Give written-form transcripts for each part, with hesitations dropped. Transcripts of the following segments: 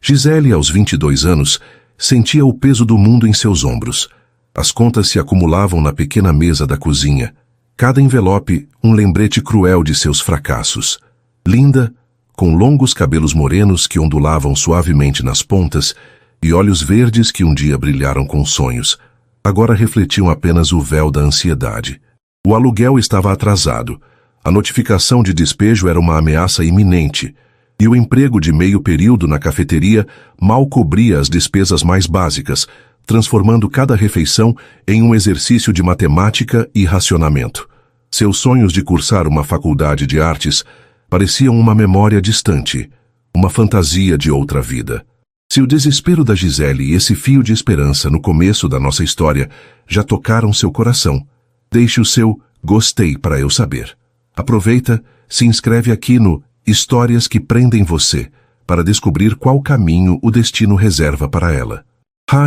Gisele, aos 22 anos, sentia o peso do mundo em seus ombros. As contas se acumulavam na pequena mesa da cozinha. Cada envelope, um lembrete cruel de seus fracassos. Linda, com longos cabelos morenos que ondulavam suavemente nas pontas e olhos verdes que um dia brilharam com sonhos, agora refletiam apenas o véu da ansiedade. O aluguel estava atrasado. A notificação de despejo era uma ameaça iminente. E o emprego de meio período na cafeteria mal cobria as despesas mais básicas, transformando cada refeição em um exercício de matemática e racionamento. Seus sonhos de cursar uma faculdade de artes pareciam uma memória distante, uma fantasia de outra vida. Se o desespero da Gisele e esse fio de esperança no começo da nossa história já tocaram seu coração, deixe o seu gostei para eu saber. Aproveita, se inscreve aqui no Histórias que Prendem Você, para descobrir qual caminho o destino reserva para ela.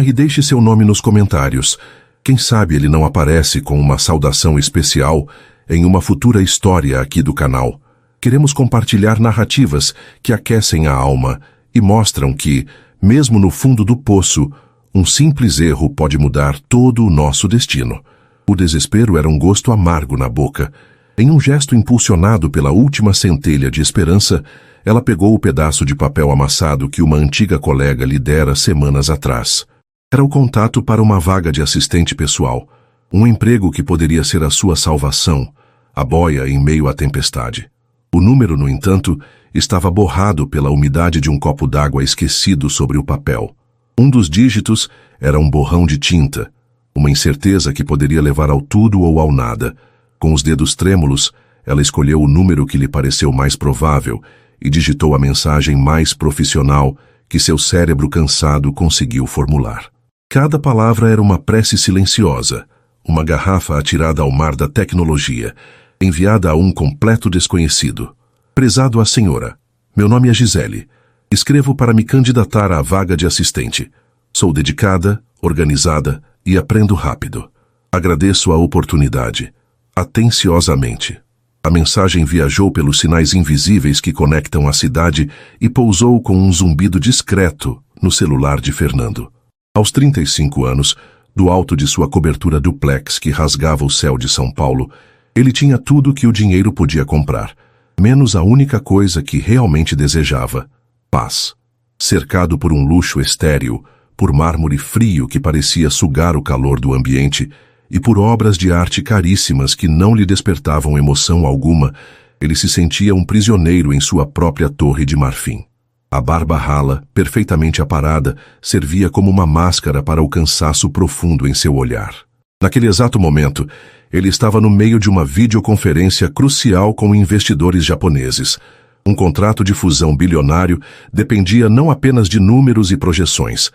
E deixe seu nome nos comentários. Quem sabe ele não aparece com uma saudação especial em uma futura história aqui do canal. Queremos compartilhar narrativas que aquecem a alma e mostram que, mesmo no fundo do poço, um simples erro pode mudar todo o nosso destino. O desespero era um gosto amargo na boca. Em um gesto impulsionado pela última centelha de esperança, ela pegou o pedaço de papel amassado que uma antiga colega lhe dera semanas atrás. Era o contato para uma vaga de assistente pessoal, um emprego que poderia ser a sua salvação, a boia em meio à tempestade. O número, no entanto, estava borrado pela umidade de um copo d'água esquecido sobre o papel. Um dos dígitos era um borrão de tinta, uma incerteza que poderia levar ao tudo ou ao nada. Com os dedos trêmulos, ela escolheu o número que lhe pareceu mais provável e digitou a mensagem mais profissional que seu cérebro cansado conseguiu formular. Cada palavra era uma prece silenciosa, uma garrafa atirada ao mar da tecnologia, enviada a um completo desconhecido. Prezado a senhora, meu nome é Gisele. Escrevo para me candidatar à vaga de assistente. Sou dedicada, organizada e aprendo rápido. Agradeço a oportunidade. Atenciosamente. A mensagem viajou pelos sinais invisíveis que conectam a cidade e pousou com um zumbido discreto no celular de Fernando. Aos 35 anos, do alto de sua cobertura duplex que rasgava o céu de São Paulo, ele tinha tudo que o dinheiro podia comprar, menos a única coisa que realmente desejava: paz. Cercado por um luxo estéril, por mármore frio que parecia sugar o calor do ambiente, e por obras de arte caríssimas que não lhe despertavam emoção alguma, ele se sentia um prisioneiro em sua própria torre de marfim. A barba rala, perfeitamente aparada, servia como uma máscara para o cansaço profundo em seu olhar. Naquele exato momento, ele estava no meio de uma videoconferência crucial com investidores japoneses. Um contrato de fusão bilionário dependia não apenas de números e projeções,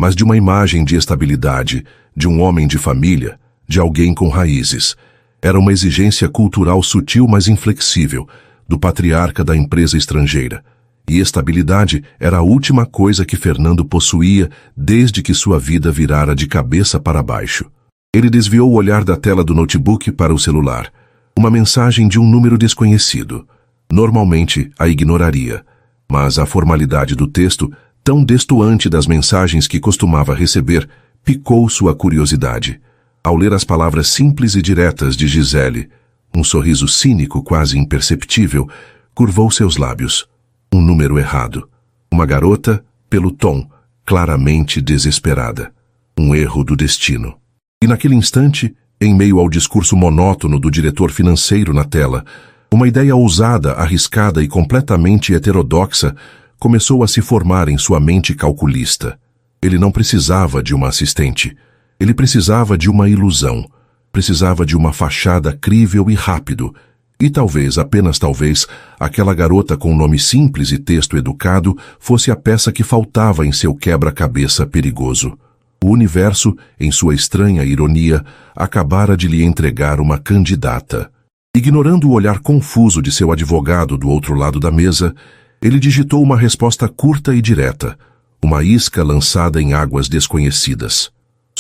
mas de uma imagem de estabilidade, de um homem de família, de alguém com raízes. Era uma exigência cultural sutil, mas inflexível, do patriarca da empresa estrangeira. E estabilidade era a última coisa que Fernando possuía desde que sua vida virara de cabeça para baixo. Ele desviou o olhar da tela do notebook para o celular. Uma mensagem de um número desconhecido. Normalmente a ignoraria, mas a formalidade do texto, tão destoante das mensagens que costumava receber, picou sua curiosidade. Ao ler as palavras simples e diretas de Gisele, um sorriso cínico quase imperceptível curvou seus lábios. Um número errado. Uma garota, pelo tom, claramente desesperada. Um erro do destino. E naquele instante, em meio ao discurso monótono do diretor financeiro na tela, uma ideia ousada, arriscada e completamente heterodoxa começou a se formar em sua mente calculista. Ele não precisava de uma assistente. Ele precisava de uma ilusão, precisava de uma fachada crível e rápido, e talvez, apenas talvez, aquela garota com nome simples e texto educado fosse a peça que faltava em seu quebra-cabeça perigoso. O universo, em sua estranha ironia, acabara de lhe entregar uma candidata. Ignorando o olhar confuso de seu advogado do outro lado da mesa, ele digitou uma resposta curta e direta, uma isca lançada em águas desconhecidas.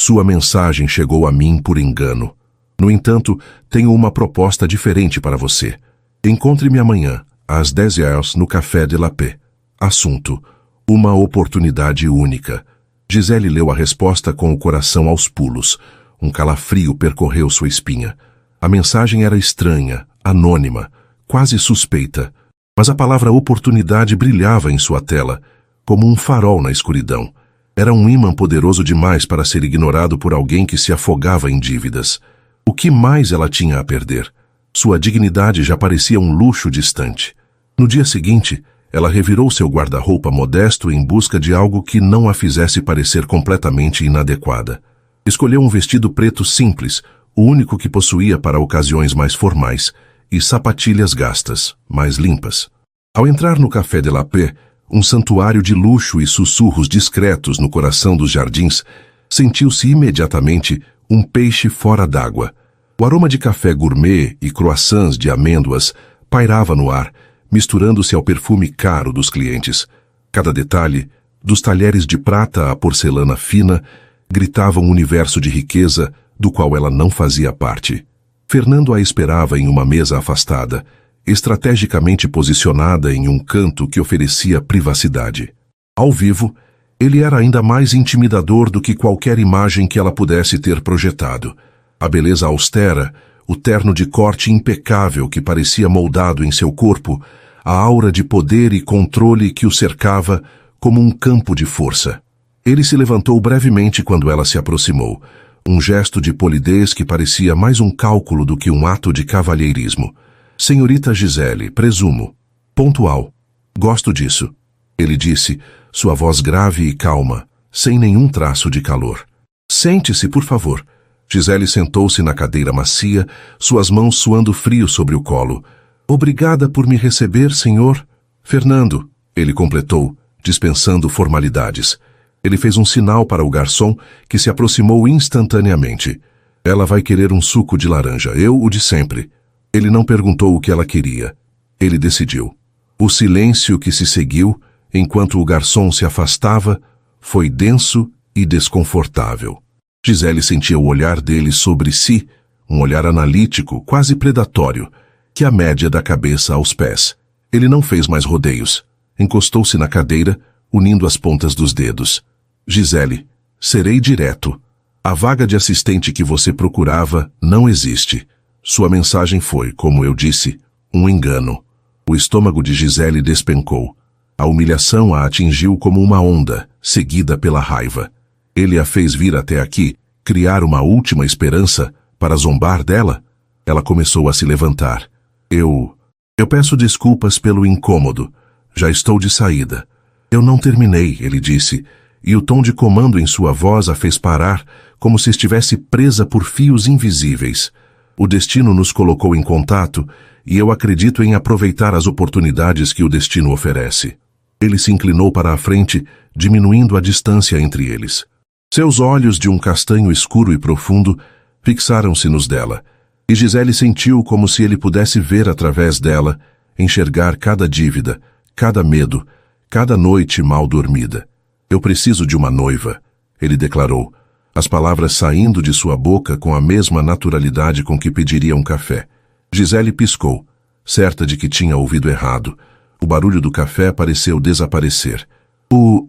Sua mensagem chegou a mim por engano. No entanto, tenho uma proposta diferente para você. Encontre-me amanhã, às 10 horas, no Café de la Paix. Assunto: Uma oportunidade única. Gisele leu a resposta com o coração aos pulos. Um calafrio percorreu sua espinha. A mensagem era estranha, anônima, quase suspeita. Mas a palavra oportunidade brilhava em sua tela, como um farol na escuridão. Era um ímã poderoso demais para ser ignorado por alguém que se afogava em dívidas. O que mais ela tinha a perder? Sua dignidade já parecia um luxo distante. No dia seguinte, ela revirou seu guarda-roupa modesto em busca de algo que não a fizesse parecer completamente inadequada. Escolheu um vestido preto simples, o único que possuía para ocasiões mais formais, e sapatilhas gastas, mais limpas. Ao entrar no Café de la Paix, um santuário de luxo e sussurros discretos no coração dos jardins, sentiu-se imediatamente um peixe fora d'água. O aroma de café gourmet e croissants de amêndoas pairava no ar, misturando-se ao perfume caro dos clientes. Cada detalhe, dos talheres de prata à porcelana fina, gritava um universo de riqueza do qual ela não fazia parte. Fernando a esperava em uma mesa afastada, estrategicamente posicionada em um canto que oferecia privacidade. Ao vivo, ele era ainda mais intimidador do que qualquer imagem que ela pudesse ter projetado. A beleza austera, o terno de corte impecável que parecia moldado em seu corpo, a aura de poder e controle que o cercava como um campo de força. Ele se levantou brevemente quando ela se aproximou, um gesto de polidez que parecia mais um cálculo do que um ato de cavalheirismo. Senhorita Gisele, presumo. Pontual. Gosto disso. Ele disse, sua voz grave e calma, sem nenhum traço de calor. Sente-se, por favor. Gisele sentou-se na cadeira macia, suas mãos suando frio sobre o colo. Obrigada por me receber, senhor. Fernando, ele completou, dispensando formalidades. Ele fez um sinal para o garçom, que se aproximou instantaneamente. Ela vai querer um suco de laranja, eu o de sempre. Ele não perguntou o que ela queria. Ele decidiu. O silêncio que se seguiu, enquanto o garçom se afastava, foi denso e desconfortável. Gisele sentia o olhar dele sobre si, um olhar analítico, quase predatório, que a média da cabeça aos pés. Ele não fez mais rodeios. Encostou-se na cadeira, unindo as pontas dos dedos. Gisele, serei direto. A vaga de assistente que você procurava não existe. Sua mensagem foi, como eu disse, um engano. O estômago de Gisele despencou. A humilhação a atingiu como uma onda, seguida pela raiva. Ele a fez vir até aqui, criar uma última esperança para zombar dela? Ela começou a se levantar. Eu peço desculpas pelo incômodo. Já estou de saída. Eu não terminei, ele disse, e o tom de comando em sua voz a fez parar, como se estivesse presa por fios invisíveis. O destino nos colocou em contato, e eu acredito em aproveitar as oportunidades que o destino oferece. Ele se inclinou para a frente, diminuindo a distância entre eles. Seus olhos, de um castanho escuro e profundo, fixaram-se nos dela, e Gisele sentiu como se ele pudesse ver através dela, enxergar cada dívida, cada medo, cada noite mal dormida. Eu preciso de uma noiva, ele declarou, as palavras saindo de sua boca com a mesma naturalidade com que pediria um café. Gisele piscou, certa de que tinha ouvido errado. O barulho do café pareceu desaparecer. O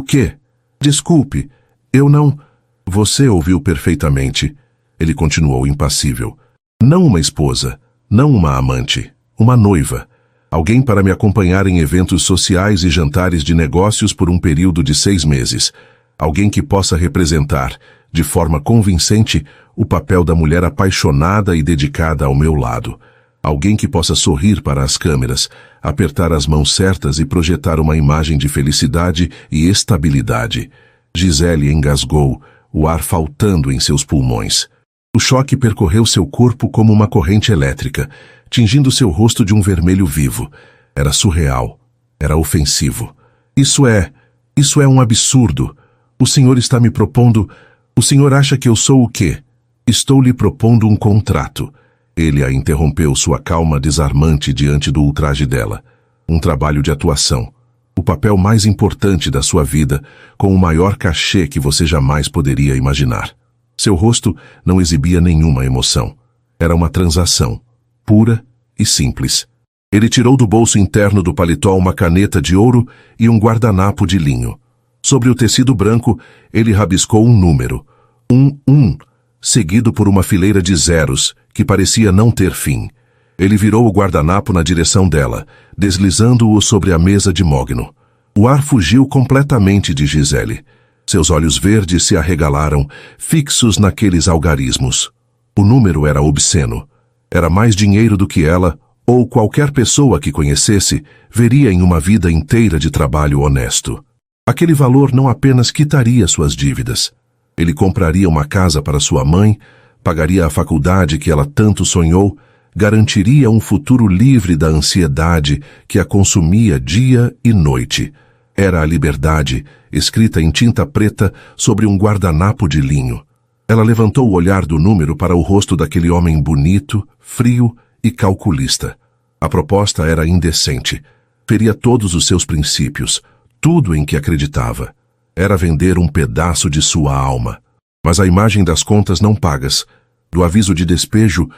quê? Desculpe, eu não... Você ouviu perfeitamente. Ele continuou impassível. Não uma esposa, não uma amante, uma noiva. Alguém para me acompanhar em eventos sociais e jantares de negócios por um período de 6 meses. Alguém que possa representar, de forma convincente, o papel da mulher apaixonada e dedicada ao meu lado. Alguém que possa sorrir para as câmeras, apertar as mãos certas e projetar uma imagem de felicidade e estabilidade. Gisele engasgou, o ar faltando em seus pulmões. O choque percorreu seu corpo como uma corrente elétrica, tingindo seu rosto de um vermelho vivo. Era surreal. Era ofensivo. Isso é um absurdo. O senhor está me propondo... O senhor acha que eu sou o quê? Estou lhe propondo um contrato. Ele a interrompeu, sua calma desarmante diante do ultraje dela. Um trabalho de atuação. O papel mais importante da sua vida, com o maior cachê que você jamais poderia imaginar. Seu rosto não exibia nenhuma emoção. Era uma transação, pura e simples. Ele tirou do bolso interno do paletó uma caneta de ouro e um guardanapo de linho. Sobre o tecido branco, ele rabiscou um número, 1, seguido por uma fileira de zeros, que parecia não ter fim. Ele virou o guardanapo na direção dela, deslizando-o sobre a mesa de mogno. O ar fugiu completamente de Gisele. Seus olhos verdes se arregalaram, fixos naqueles algarismos. O número era obsceno. Era mais dinheiro do que ela, ou qualquer pessoa que conhecesse, veria em uma vida inteira de trabalho honesto. Aquele valor não apenas quitaria suas dívidas. Ele compraria uma casa para sua mãe, pagaria a faculdade que ela tanto sonhou, garantiria um futuro livre da ansiedade que a consumia dia e noite. Era a liberdade, escrita em tinta preta sobre um guardanapo de linho. Ela levantou o olhar do número para o rosto daquele homem bonito, frio e calculista. A proposta era indecente. Feria todos os seus princípios, tudo em que acreditava. Era vender um pedaço de sua alma. Mas a imagem das contas não pagas, do aviso de despejo,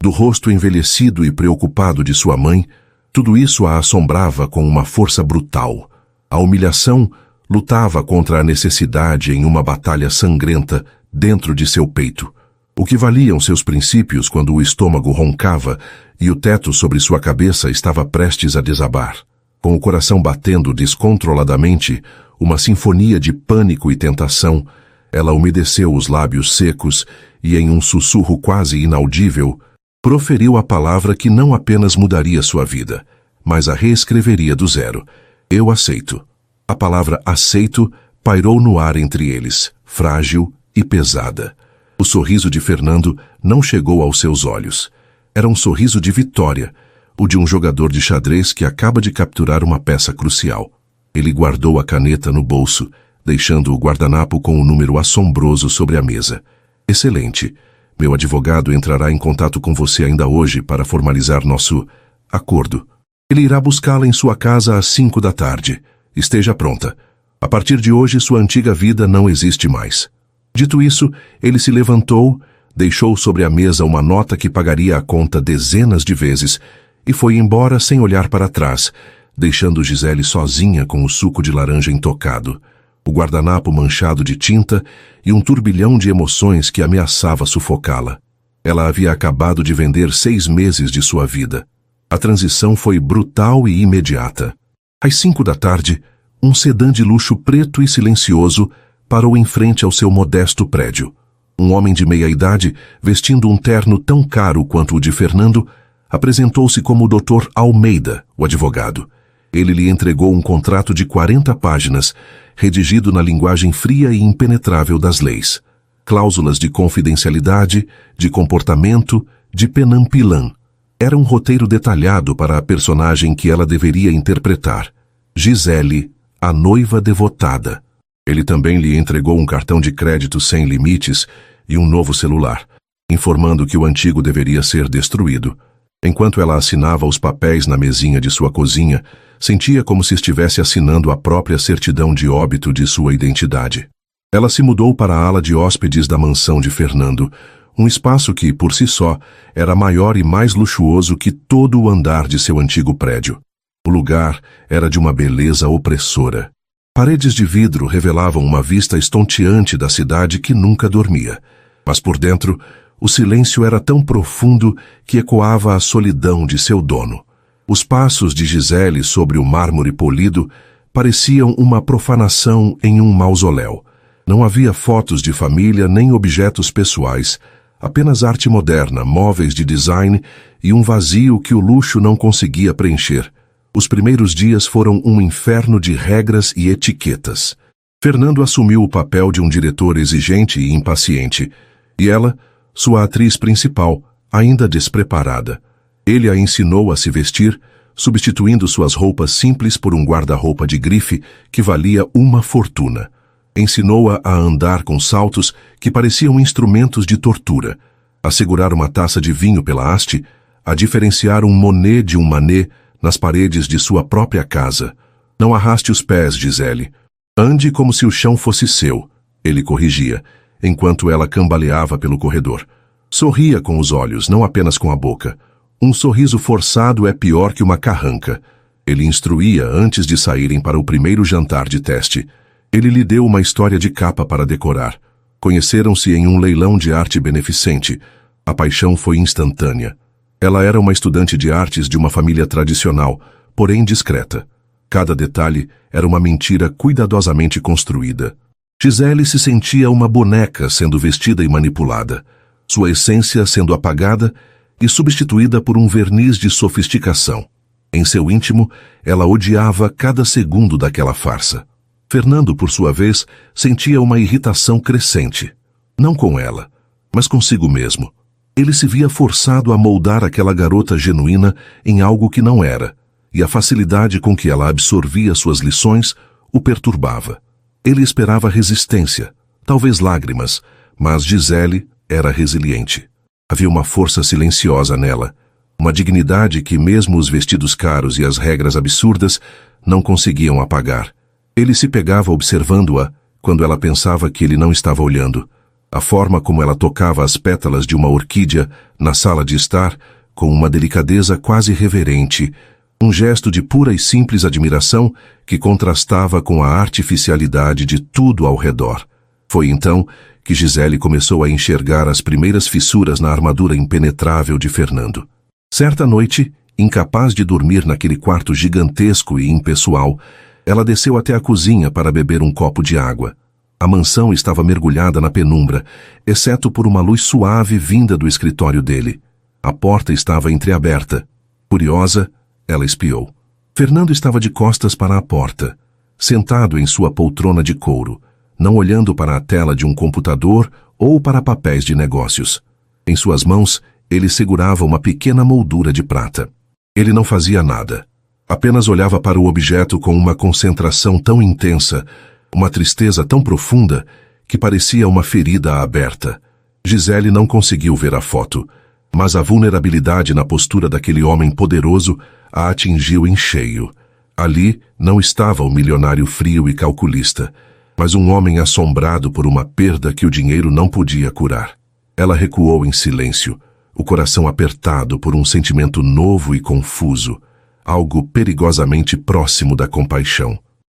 do rosto envelhecido e preocupado de sua mãe, tudo isso a assombrava com uma força brutal. A humilhação lutava contra a necessidade em uma batalha sangrenta dentro de seu peito. O que valiam seus princípios quando o estômago roncava e o teto sobre sua cabeça estava prestes a desabar? Com o coração batendo descontroladamente, uma sinfonia de pânico e tentação, ela umedeceu os lábios secos e, em um sussurro quase inaudível, proferiu a palavra que não apenas mudaria sua vida, mas a reescreveria do zero. Eu aceito. A palavra aceito pairou no ar entre eles, frágil e pesada. O sorriso de Fernando não chegou aos seus olhos. Era um sorriso de vitória, o de um jogador de xadrez que acaba de capturar uma peça crucial. Ele guardou a caneta no bolso, deixando o guardanapo com um número assombroso sobre a mesa. Excelente. Meu advogado entrará em contato com você ainda hoje para formalizar nosso acordo. Ele irá buscá-la em sua casa às 5 da tarde. Esteja pronta. A partir de hoje, sua antiga vida não existe mais. Dito isso, ele se levantou, deixou sobre a mesa uma nota que pagaria a conta dezenas de vezes e foi embora sem olhar para trás, deixando Gisele sozinha com o suco de laranja intocado, o guardanapo manchado de tinta e um turbilhão de emoções que ameaçava sufocá-la. Ela havia acabado de vender 6 meses de sua vida. A transição foi brutal e imediata. Às 5 da tarde, um sedã de luxo preto e silencioso parou em frente ao seu modesto prédio. Um homem de meia-idade, vestindo um terno tão caro quanto o de Fernando, apresentou-se como o Dr. Almeida, o advogado. Ele lhe entregou um contrato de 40 páginas, redigido na linguagem fria e impenetrável das leis. Cláusulas de confidencialidade, de comportamento, de penampilã. Era um roteiro detalhado para a personagem que ela deveria interpretar. Gisele, a noiva devotada. Ele também lhe entregou um cartão de crédito sem limites e um novo celular, informando que o antigo deveria ser destruído. Enquanto ela assinava os papéis na mesinha de sua cozinha, sentia como se estivesse assinando a própria certidão de óbito de sua identidade. Ela se mudou para a ala de hóspedes da mansão de Fernando, um espaço que, por si só, era maior e mais luxuoso que todo o andar de seu antigo prédio. O lugar era de uma beleza opressora. Paredes de vidro revelavam uma vista estonteante da cidade que nunca dormia. Mas por dentro, o silêncio era tão profundo que ecoava a solidão de seu dono. Os passos de Gisele sobre o mármore polido pareciam uma profanação em um mausoléu. Não havia fotos de família nem objetos pessoais, apenas arte moderna, móveis de design e um vazio que o luxo não conseguia preencher. Os primeiros dias foram um inferno de regras e etiquetas. Fernando assumiu o papel de um diretor exigente e impaciente, e ela, sua atriz principal, ainda despreparada. Ele a ensinou a se vestir, substituindo suas roupas simples por um guarda-roupa de grife que valia uma fortuna. Ensinou-a a andar com saltos que pareciam instrumentos de tortura, a segurar uma taça de vinho pela haste, a diferenciar um Monet de um Manet nas paredes de sua própria casa. Não arraste os pés, Gisele. Ande como se o chão fosse seu, ele corrigia, enquanto ela cambaleava pelo corredor. Sorria com os olhos, não apenas com a boca. Um sorriso forçado é pior que uma carranca. Ele instruía antes de saírem para o primeiro jantar de teste. Ele lhe deu uma história de capa para decorar. Conheceram-se em um leilão de arte beneficente. A paixão foi instantânea. Ela era uma estudante de artes de uma família tradicional, porém discreta. Cada detalhe era uma mentira cuidadosamente construída. Gisele se sentia uma boneca sendo vestida e manipulada, sua essência sendo apagada e substituída por um verniz de sofisticação. Em seu íntimo, ela odiava cada segundo daquela farsa. Fernando, por sua vez, sentia uma irritação crescente. Não com ela, mas consigo mesmo. Ele se via forçado a moldar aquela garota genuína em algo que não era, e a facilidade com que ela absorvia suas lições o perturbava. Ele esperava resistência, talvez lágrimas, mas Gisele era resiliente. Havia uma força silenciosa nela, uma dignidade que mesmo os vestidos caros e as regras absurdas não conseguiam apagar. Ele se pegava observando-a quando ela pensava que ele não estava olhando. A forma como ela tocava as pétalas de uma orquídea na sala de estar, com uma delicadeza quase reverente, um gesto de pura e simples admiração que contrastava com a artificialidade de tudo ao redor. Foi então que Gisele começou a enxergar as primeiras fissuras na armadura impenetrável de Fernando. Certa noite, incapaz de dormir naquele quarto gigantesco e impessoal, ela desceu até a cozinha para beber um copo de água. A mansão estava mergulhada na penumbra, exceto por uma luz suave vinda do escritório dele. A porta estava entreaberta. Curiosa, ela espiou. Fernando estava de costas para a porta, sentado em sua poltrona de couro, não olhando para a tela de um computador ou para papéis de negócios. Em suas mãos, ele segurava uma pequena moldura de prata. Ele não fazia nada. Apenas olhava para o objeto com uma concentração tão intensa, uma tristeza tão profunda, que parecia uma ferida aberta. Gisele não conseguiu ver a foto, mas a vulnerabilidade na postura daquele homem poderoso a atingiu em cheio. Ali não estava o milionário frio e calculista, mas um homem assombrado por uma perda que o dinheiro não podia curar. Ela recuou em silêncio, o coração apertado por um sentimento novo e confuso, algo perigosamente próximo da compaixão.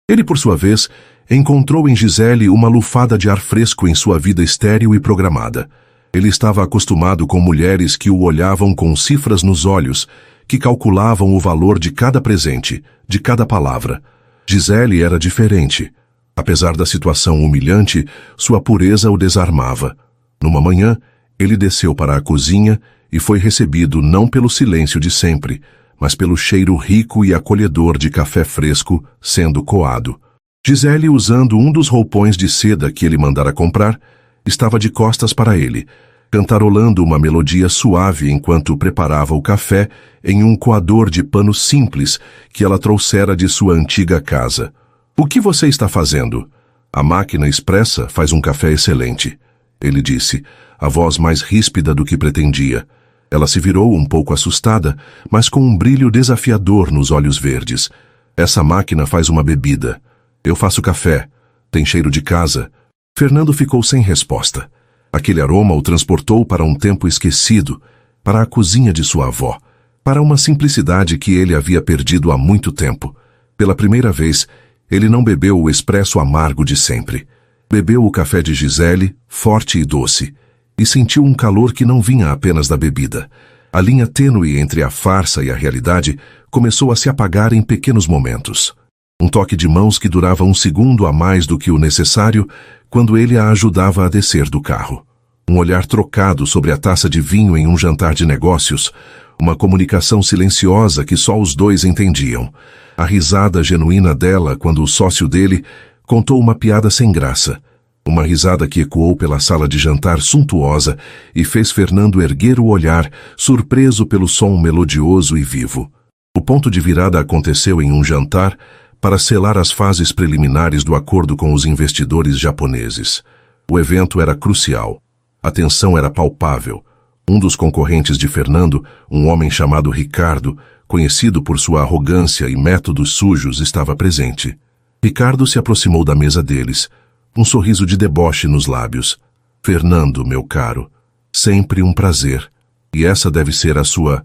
Ele, por sua vez, encontrou em Gisele uma lufada de ar fresco em sua vida estéril e programada. Ele estava acostumado com mulheres que o olhavam com cifras nos olhos, que calculavam o valor de cada presente, de cada palavra. Gisele era diferente. Apesar da situação humilhante, sua pureza o desarmava. Numa manhã, ele desceu para a cozinha e foi recebido não pelo silêncio de sempre, mas pelo cheiro rico e acolhedor de café fresco sendo coado. Gisele, usando um dos roupões de seda que ele mandara comprar, estava de costas para ele, cantarolando uma melodia suave enquanto preparava o café em um coador de pano simples que ela trouxera de sua antiga casa. "O que você está fazendo?" "A máquina expressa faz um café excelente", ele disse, a voz mais ríspida do que pretendia. Ela se virou um pouco assustada, mas com um brilho desafiador nos olhos verdes. "Essa máquina faz uma bebida. Eu faço café. Tem cheiro de casa." Fernando ficou sem resposta. Aquele aroma o transportou para um tempo esquecido, para a cozinha de sua avó, para uma simplicidade que ele havia perdido há muito tempo. Pela primeira vez, ele não bebeu o expresso amargo de sempre. Bebeu o café de Gisele, forte e doce, e sentiu um calor que não vinha apenas da bebida. A linha tênue entre a farsa e a realidade começou a se apagar em pequenos momentos. Um toque de mãos que durava um segundo a mais do que o necessário quando ele a ajudava a descer do carro. Um olhar trocado sobre a taça de vinho em um jantar de negócios, uma comunicação silenciosa que só os dois entendiam. A risada genuína dela quando o sócio dele contou uma piada sem graça. Uma risada que ecoou pela sala de jantar suntuosa e fez Fernando erguer o olhar, surpreso pelo som melodioso e vivo. O ponto de virada aconteceu em um jantar para selar as fases preliminares do acordo com os investidores japoneses. O evento era crucial. A tensão era palpável. Um dos concorrentes de Fernando, um homem chamado Ricardo, conhecido por sua arrogância e métodos sujos, estava presente. Ricardo se aproximou da mesa deles, um sorriso de deboche nos lábios. "Fernando, meu caro, sempre um prazer. E essa deve ser a sua..."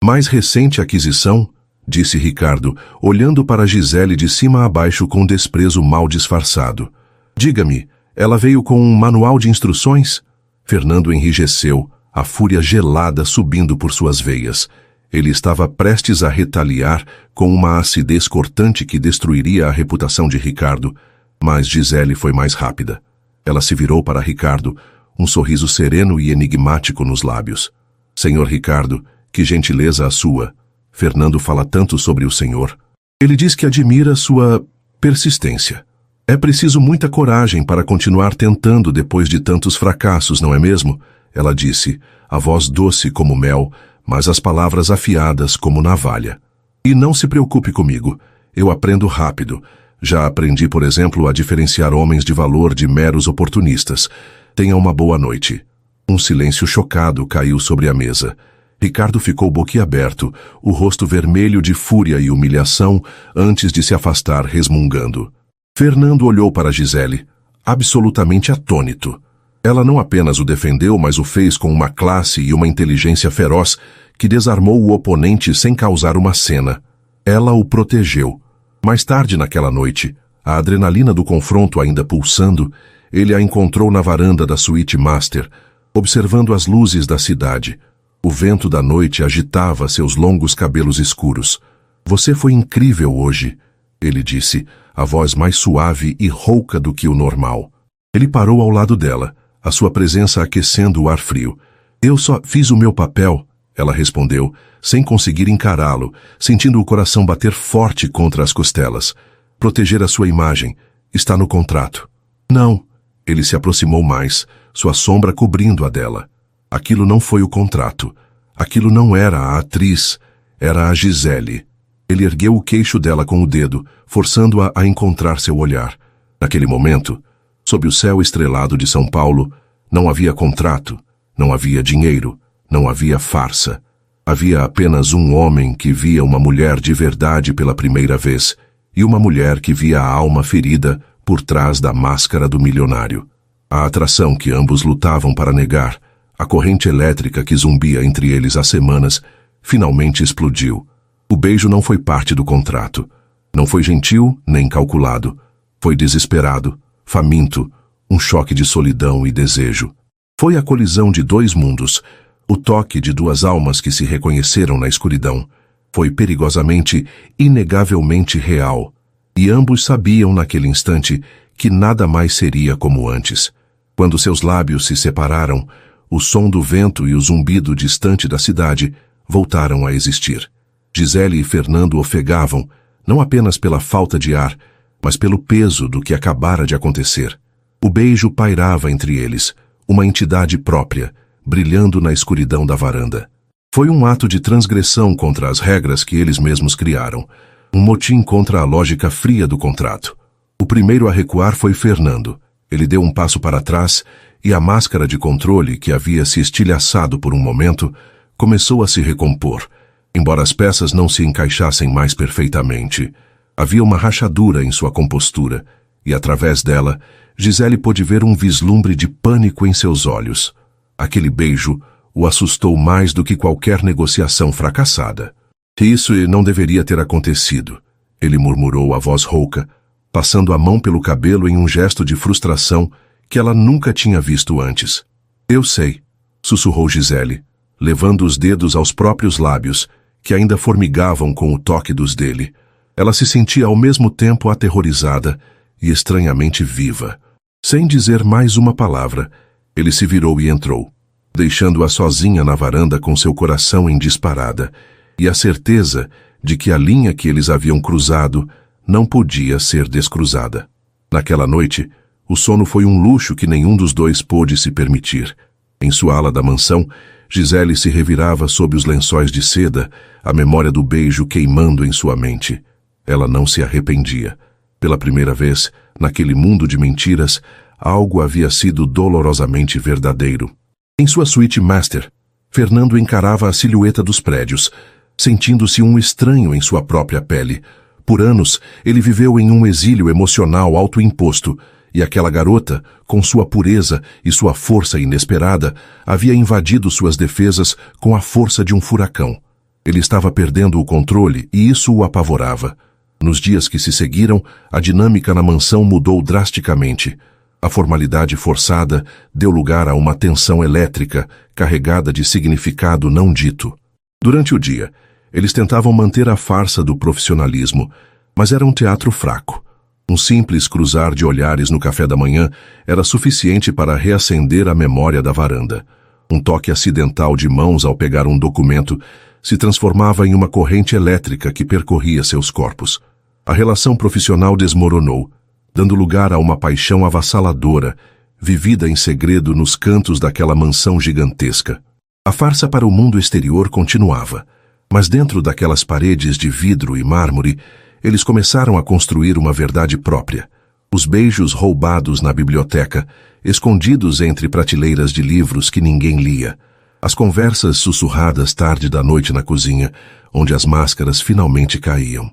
Mais recente aquisição, disse Ricardo, olhando para Gisele de cima a baixo com desprezo mal disfarçado. Diga-me, ela veio com um manual de instruções? Fernando enrijeceu, a fúria gelada subindo por suas veias. Ele estava prestes a retaliar com uma acidez cortante que destruiria a reputação de Ricardo, mas Gisele foi mais rápida. Ela se virou para Ricardo, um sorriso sereno e enigmático nos lábios. Senhor Ricardo, que gentileza a sua. Fernando fala tanto sobre o senhor. Ele diz que admira sua persistência. É preciso muita coragem para continuar tentando depois de tantos fracassos, não é mesmo? Ela disse, a voz doce como mel, mas as palavras afiadas como navalha. E não se preocupe comigo, eu aprendo rápido. Já aprendi, por exemplo, a diferenciar homens de valor de meros oportunistas. Tenha uma boa noite. Um silêncio chocado caiu sobre a mesa. Ricardo ficou boquiaberto, o rosto vermelho de fúria e humilhação, antes de se afastar resmungando. Fernando olhou para Gisele, absolutamente atônito. Ela não apenas o defendeu, mas o fez com uma classe e uma inteligência feroz que desarmou o oponente sem causar uma cena. Ela o protegeu. Mais tarde naquela noite, a adrenalina do confronto ainda pulsando, ele a encontrou na varanda da suíte master, observando as luzes da cidade. O vento da noite agitava seus longos cabelos escuros. Você foi incrível hoje, ele disse, a voz mais suave e rouca do que o normal. Ele parou ao lado dela, a sua presença aquecendo o ar frio. Eu só fiz o meu papel, ela respondeu, sem conseguir encará-lo, sentindo o coração bater forte contra as costelas. Proteger a sua imagem. Está no contrato. Não. Ele se aproximou mais, sua sombra cobrindo a dela. Aquilo não foi o contrato. Aquilo não era a atriz, era a Gisele. Ele ergueu o queixo dela com o dedo, forçando-a a encontrar seu olhar. Naquele momento, sob o céu estrelado de São Paulo, não havia contrato, não havia dinheiro, não havia farsa. Havia apenas um homem que via uma mulher de verdade pela primeira vez e uma mulher que via a alma ferida por trás da máscara do milionário. A atração que ambos lutavam para negar, a corrente elétrica que zumbia entre eles há semanas, finalmente explodiu. O beijo não foi parte do contrato. Não foi gentil nem calculado. Foi desesperado, faminto, um choque de solidão e desejo. Foi a colisão de dois mundos, o toque de duas almas que se reconheceram na escuridão. Foi perigosamente, inegavelmente real. E ambos sabiam naquele instante que nada mais seria como antes. Quando seus lábios se separaram, o som do vento e o zumbido distante da cidade voltaram a existir. Gisele e Fernando ofegavam, não apenas pela falta de ar, mas pelo peso do que acabara de acontecer. O beijo pairava entre eles, uma entidade própria, brilhando na escuridão da varanda. Foi um ato de transgressão contra as regras que eles mesmos criaram, um motim contra a lógica fria do contrato. O primeiro a recuar foi Fernando. Ele deu um passo para trás e a máscara de controle, que havia se estilhaçado por um momento, começou a se recompor, embora as peças não se encaixassem mais perfeitamente. Havia uma rachadura em sua compostura, e através dela, Gisele pôde ver um vislumbre de pânico em seus olhos. Aquele beijo o assustou mais do que qualquer negociação fracassada. Isso não deveria ter acontecido, ele murmurou a voz rouca, passando a mão pelo cabelo em um gesto de frustração que ela nunca tinha visto antes. Eu sei, sussurrou Gisele, levando os dedos aos próprios lábios, que ainda formigavam com o toque dos dele. Ela se sentia ao mesmo tempo aterrorizada e estranhamente viva. Sem dizer mais uma palavra, ele se virou e entrou, deixando-a sozinha na varanda com seu coração em disparada e a certeza de que a linha que eles haviam cruzado não podia ser descruzada. Naquela noite, o sono foi um luxo que nenhum dos dois pôde se permitir. Em sua ala da mansão, Gisele se revirava sob os lençóis de seda, a memória do beijo queimando em sua mente. Ela não se arrependia. Pela primeira vez, naquele mundo de mentiras, algo havia sido dolorosamente verdadeiro. Em sua suíte master, Fernando encarava a silhueta dos prédios, sentindo-se um estranho em sua própria pele. Por anos, ele viveu em um exílio emocional autoimposto, e aquela garota, com sua pureza e sua força inesperada, havia invadido suas defesas com a força de um furacão. Ele estava perdendo o controle e isso o apavorava. Nos dias que se seguiram, a dinâmica na mansão mudou drasticamente. A formalidade forçada deu lugar a uma tensão elétrica, carregada de significado não dito. Durante o dia, eles tentavam manter a farsa do profissionalismo, mas era um teatro fraco. Um simples cruzar de olhares no café da manhã era suficiente para reacender a memória da varanda. Um toque acidental de mãos ao pegar um documento se transformava em uma corrente elétrica que percorria seus corpos. A relação profissional desmoronou, dando lugar a uma paixão avassaladora, vivida em segredo nos cantos daquela mansão gigantesca. A farsa para o mundo exterior continuava, mas dentro daquelas paredes de vidro e mármore, eles começaram a construir uma verdade própria. Os beijos roubados na biblioteca, escondidos entre prateleiras de livros que ninguém lia. As conversas sussurradas tarde da noite na cozinha, onde as máscaras finalmente caíam.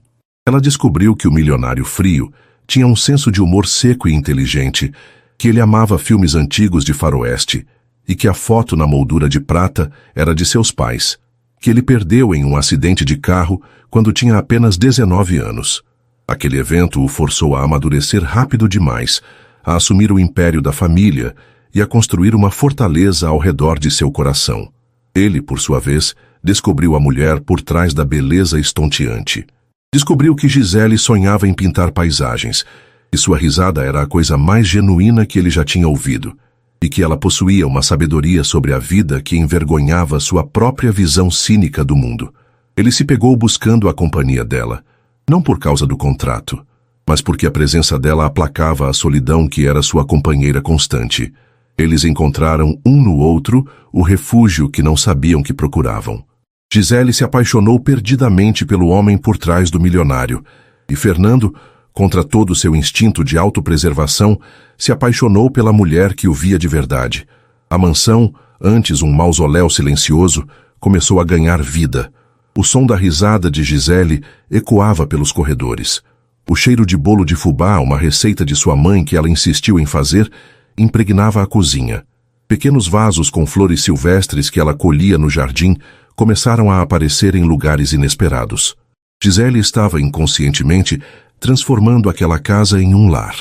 Ela descobriu que o milionário frio tinha um senso de humor seco e inteligente, que ele amava filmes antigos de faroeste e que a foto na moldura de prata era de seus pais, que ele perdeu em um acidente de carro quando tinha apenas 19 anos. Aquele evento o forçou a amadurecer rápido demais, a assumir o império da família e a construir uma fortaleza ao redor de seu coração. Ele, por sua vez, descobriu a mulher por trás da beleza estonteante. Descobriu que Gisele sonhava em pintar paisagens, e sua risada era a coisa mais genuína que ele já tinha ouvido, e que ela possuía uma sabedoria sobre a vida que envergonhava sua própria visão cínica do mundo. Ele se pegou buscando a companhia dela, não por causa do contrato, mas porque a presença dela aplacava a solidão que era sua companheira constante. Eles encontraram um no outro o refúgio que não sabiam que procuravam. Gisele se apaixonou perdidamente pelo homem por trás do milionário, e Fernando, contra todo o seu instinto de autopreservação, se apaixonou pela mulher que o via de verdade. A mansão, antes um mausoléu silencioso, começou a ganhar vida. O som da risada de Gisele ecoava pelos corredores. O cheiro de bolo de fubá, uma receita de sua mãe que ela insistiu em fazer, impregnava a cozinha. Pequenos vasos com flores silvestres que ela colhia no jardim começaram a aparecer em lugares inesperados. Gisele estava inconscientemente transformando aquela casa em um lar.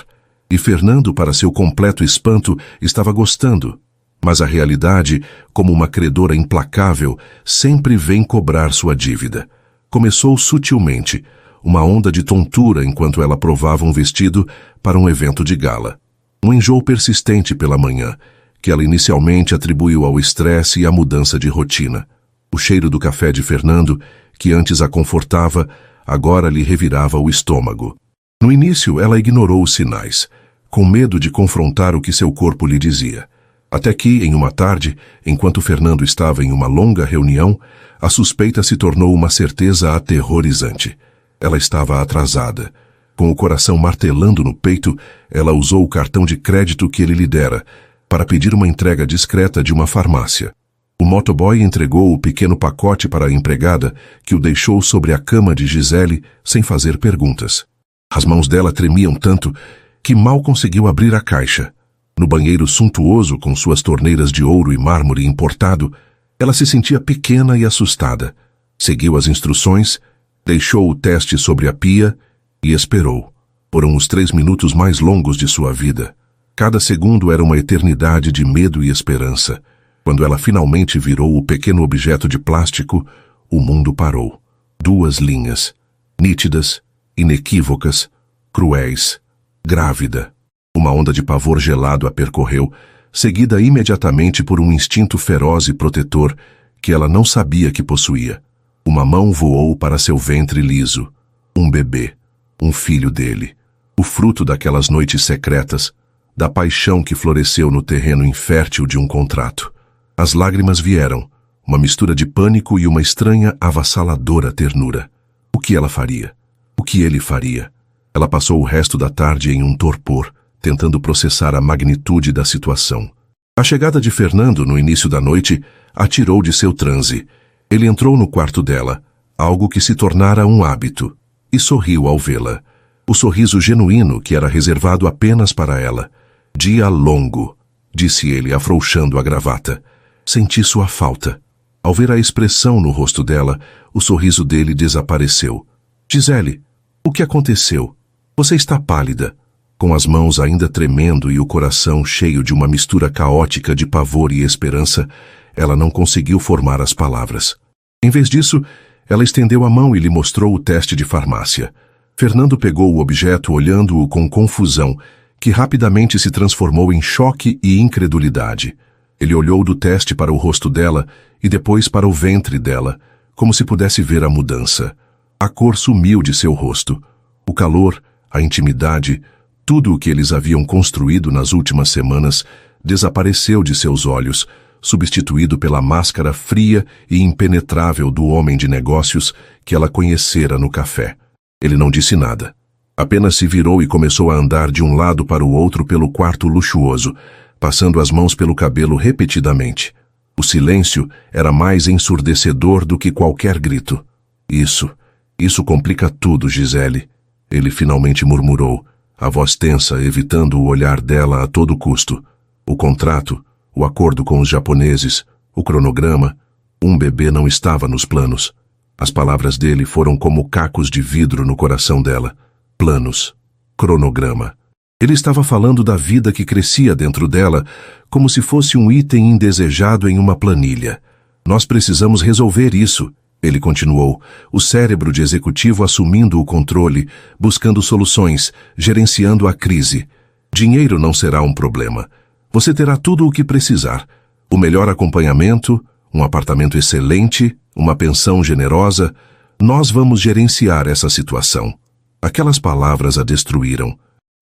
E Fernando, para seu completo espanto, estava gostando. Mas a realidade, como uma credora implacável, sempre vem cobrar sua dívida. Começou sutilmente, uma onda de tontura enquanto ela provava um vestido para um evento de gala. Um enjoo persistente pela manhã, que ela inicialmente atribuiu ao estresse e à mudança de rotina. O cheiro do café de Fernando, que antes a confortava, agora lhe revirava o estômago. No início, ela ignorou os sinais, com medo de confrontar o que seu corpo lhe dizia. Até que, em uma tarde, enquanto Fernando estava em uma longa reunião, a suspeita se tornou uma certeza aterrorizante. Ela estava atrasada. Com o coração martelando no peito, ela usou o cartão de crédito que ele lhe dera para pedir uma entrega discreta de uma farmácia. O motoboy entregou o pequeno pacote para a empregada, que o deixou sobre a cama de Gisele sem fazer perguntas. As mãos dela tremiam tanto que mal conseguiu abrir a caixa. No banheiro suntuoso, com suas torneiras de ouro e mármore importado, ela se sentia pequena e assustada. Seguiu as instruções, deixou o teste sobre a pia e esperou. Foram os 3 minutos mais longos de sua vida. Cada segundo era uma eternidade de medo e esperança. Quando ela finalmente virou o pequeno objeto de plástico, o mundo parou. 2 linhas, nítidas, inequívocas, cruéis, grávida. Uma onda de pavor gelado a percorreu, seguida imediatamente por um instinto feroz e protetor que ela não sabia que possuía. Uma mão voou para seu ventre liso. Um bebê, um filho dele, o fruto daquelas noites secretas, da paixão que floresceu no terreno infértil de um contrato. As lágrimas vieram, uma mistura de pânico e uma estranha, avassaladora ternura. O que ela faria? O que ele faria? Ela passou o resto da tarde em um torpor, tentando processar a magnitude da situação. A chegada de Fernando no início da noite a tirou de seu transe. Ele entrou no quarto dela, algo que se tornara um hábito, e sorriu ao vê-la. O sorriso genuíno que era reservado apenas para ela. Dia longo, disse ele, afrouxando a gravata. Senti sua falta. Ao ver a expressão no rosto dela, o sorriso dele desapareceu. Gisele, o que aconteceu? Você está pálida. Com as mãos ainda tremendo e o coração cheio de uma mistura caótica de pavor e esperança, ela não conseguiu formar as palavras. Em vez disso, ela estendeu a mão e lhe mostrou o teste de farmácia. Fernando pegou o objeto olhando-o com confusão, que rapidamente se transformou em choque e incredulidade. Ele olhou do teste para o rosto dela e depois para o ventre dela, como se pudesse ver a mudança. A cor sumiu de seu rosto. O calor, a intimidade, tudo o que eles haviam construído nas últimas semanas desapareceu de seus olhos, substituído pela máscara fria e impenetrável do homem de negócios que ela conhecera no café. Ele não disse nada. Apenas se virou e começou a andar de um lado para o outro pelo quarto luxuoso, passando as mãos pelo cabelo repetidamente. O silêncio era mais ensurdecedor do que qualquer grito. Isso complica tudo, Gisele. Ele finalmente murmurou, a voz tensa, evitando o olhar dela a todo custo. O contrato, o acordo com os japoneses, o cronograma, um bebê não estava nos planos. As palavras dele foram como cacos de vidro no coração dela. Planos, cronograma. Ele estava falando da vida que crescia dentro dela, como se fosse um item indesejado em uma planilha. Nós precisamos resolver isso, ele continuou, o cérebro de executivo assumindo o controle, buscando soluções, gerenciando a crise. Dinheiro não será um problema. Você terá tudo o que precisar. O melhor acompanhamento, um apartamento excelente, uma pensão generosa. Nós vamos gerenciar essa situação. Aquelas palavras a destruíram.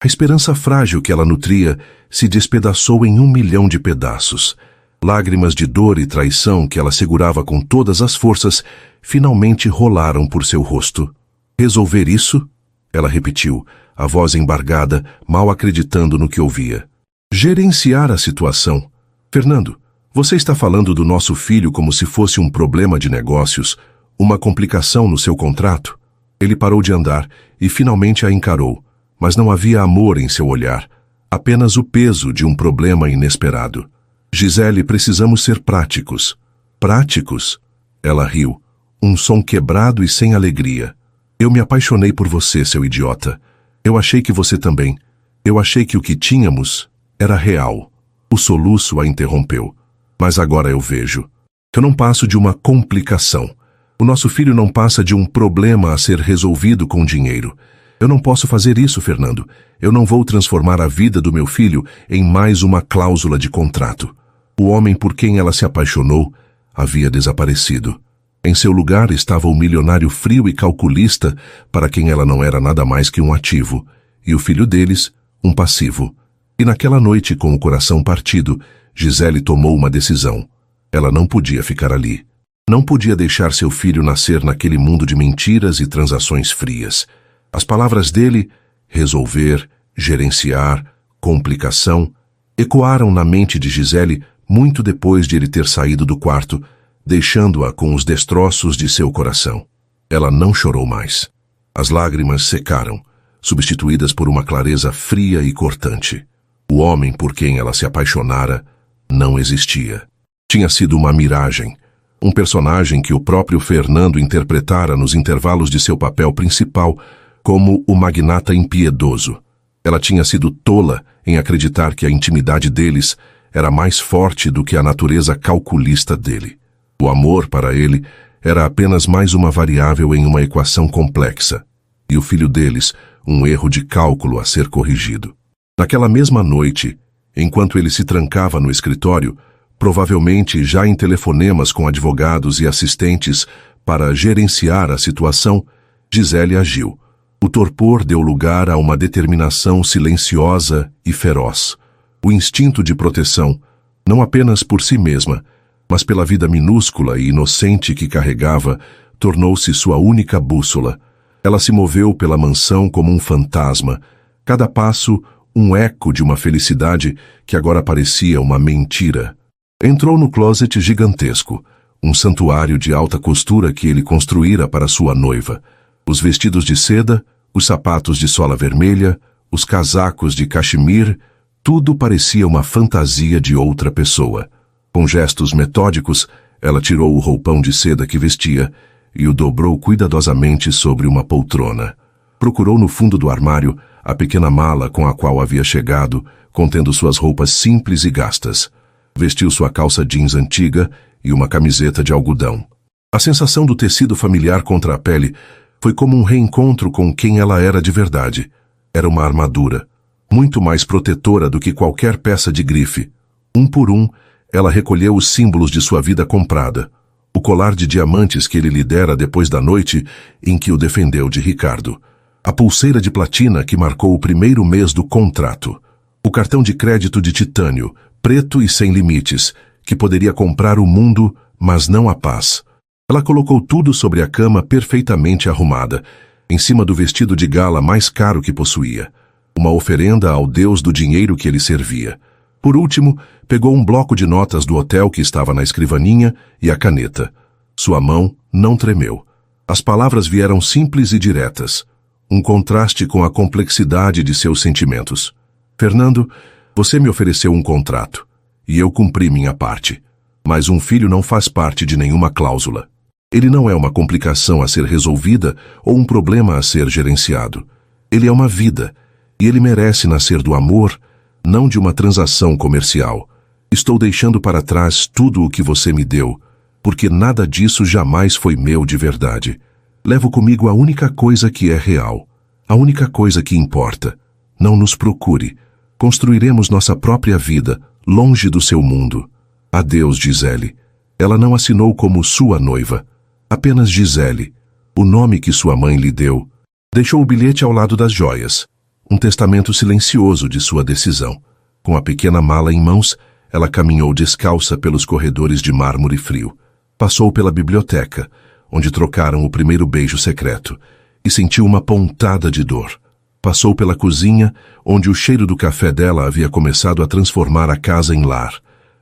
A esperança frágil que ela nutria se despedaçou em 1 milhão de pedaços. Lágrimas de dor e traição que ela segurava com todas as forças finalmente rolaram por seu rosto. Resolver isso? Ela repetiu, a voz embargada, mal acreditando no que ouvia. Gerenciar a situação. Fernando, você está falando do nosso filho como se fosse um problema de negócios, uma complicação no seu contrato? Ele parou de andar e finalmente a encarou, mas não havia amor em seu olhar, apenas o peso de um problema inesperado. Gisele, precisamos ser práticos. Práticos? Ela riu, um som quebrado e sem alegria. Eu me apaixonei por você, seu idiota. Eu achei que você também. Eu achei que o que tínhamos era real. O soluço a interrompeu. Mas agora eu vejo. Eu não passo de uma complicação. O nosso filho não passa de um problema a ser resolvido com dinheiro. Eu não posso fazer isso, Fernando. Eu não vou transformar a vida do meu filho em mais uma cláusula de contrato. O homem por quem ela se apaixonou havia desaparecido. Em seu lugar estava o milionário frio e calculista para quem ela não era nada mais que um ativo, e o filho deles, um passivo. E naquela noite, com o coração partido, Gisele tomou uma decisão. Ela não podia ficar ali. Não podia deixar seu filho nascer naquele mundo de mentiras e transações frias. As palavras dele, resolver, gerenciar, complicação, ecoaram na mente de Gisele muito depois de ele ter saído do quarto, deixando-a com os destroços de seu coração. Ela não chorou mais. As lágrimas secaram, substituídas por uma clareza fria e cortante. O homem por quem ela se apaixonara não existia. Tinha sido uma miragem, um personagem que o próprio Fernando interpretara nos intervalos de seu papel principal como o magnata impiedoso. Ela tinha sido tola em acreditar que a intimidade deles era mais forte do que a natureza calculista dele. O amor, para ele, era apenas mais uma variável em uma equação complexa, e o filho deles, um erro de cálculo a ser corrigido. Naquela mesma noite, enquanto ele se trancava no escritório, provavelmente já em telefonemas com advogados e assistentes para gerenciar a situação, Gisele agiu. O torpor deu lugar a uma determinação silenciosa e feroz. O instinto de proteção, não apenas por si mesma, mas pela vida minúscula e inocente que carregava, tornou-se sua única bússola. Ela se moveu pela mansão como um fantasma, cada passo um eco de uma felicidade que agora parecia uma mentira. Entrou no closet gigantesco, um santuário de alta costura que ele construíra para sua noiva. Os vestidos de seda, os sapatos de sola vermelha, os casacos de cachemir, tudo parecia uma fantasia de outra pessoa. Com gestos metódicos, Ela tirou o roupão de seda que vestia e o dobrou cuidadosamente sobre uma poltrona. Procurou no fundo do armário a pequena mala com a qual havia chegado, contendo suas roupas simples e gastas. Vestiu sua calça jeans antiga e uma camiseta de algodão. A sensação do tecido familiar contra a pele foi como um reencontro com quem ela era de verdade. Era uma armadura, muito mais protetora do que qualquer peça de grife. Um por um, ela recolheu os símbolos de sua vida comprada. O colar de diamantes que ele lhe dera depois da noite em que o defendeu de Ricardo. A pulseira de platina que marcou o primeiro mês do contrato. O cartão de crédito de titânio, preto e sem limites, que poderia comprar o mundo, mas não a paz. Ela colocou tudo sobre a cama perfeitamente arrumada, em cima do vestido de gala mais caro que possuía. Uma oferenda ao deus do dinheiro que ele servia. Por último, pegou um bloco de notas do hotel que estava na escrivaninha e a caneta. Sua mão não tremeu. As palavras vieram simples e diretas. Um contraste com a complexidade de seus sentimentos. Fernando, você me ofereceu um contrato, e eu cumpri minha parte. Mas um filho não faz parte de nenhuma cláusula. Ele não é uma complicação a ser resolvida ou um problema a ser gerenciado. Ele é uma vida, e ele merece nascer do amor, não de uma transação comercial. Estou deixando para trás tudo o que você me deu, porque nada disso jamais foi meu de verdade. Levo comigo a única coisa que é real, a única coisa que importa. Não nos procure. Construiremos nossa própria vida, longe do seu mundo. Adeus, Gisele. Ela não assinou como sua noiva, apenas Gisele, o nome que sua mãe lhe deu. Deixou o bilhete ao lado das joias, um testamento silencioso de sua decisão. Com a pequena mala em mãos, ela caminhou descalça pelos corredores de mármore frio. Passou pela biblioteca, onde trocaram o primeiro beijo secreto, e sentiu uma pontada de dor. Passou pela cozinha, onde o cheiro do café dela havia começado a transformar a casa em lar.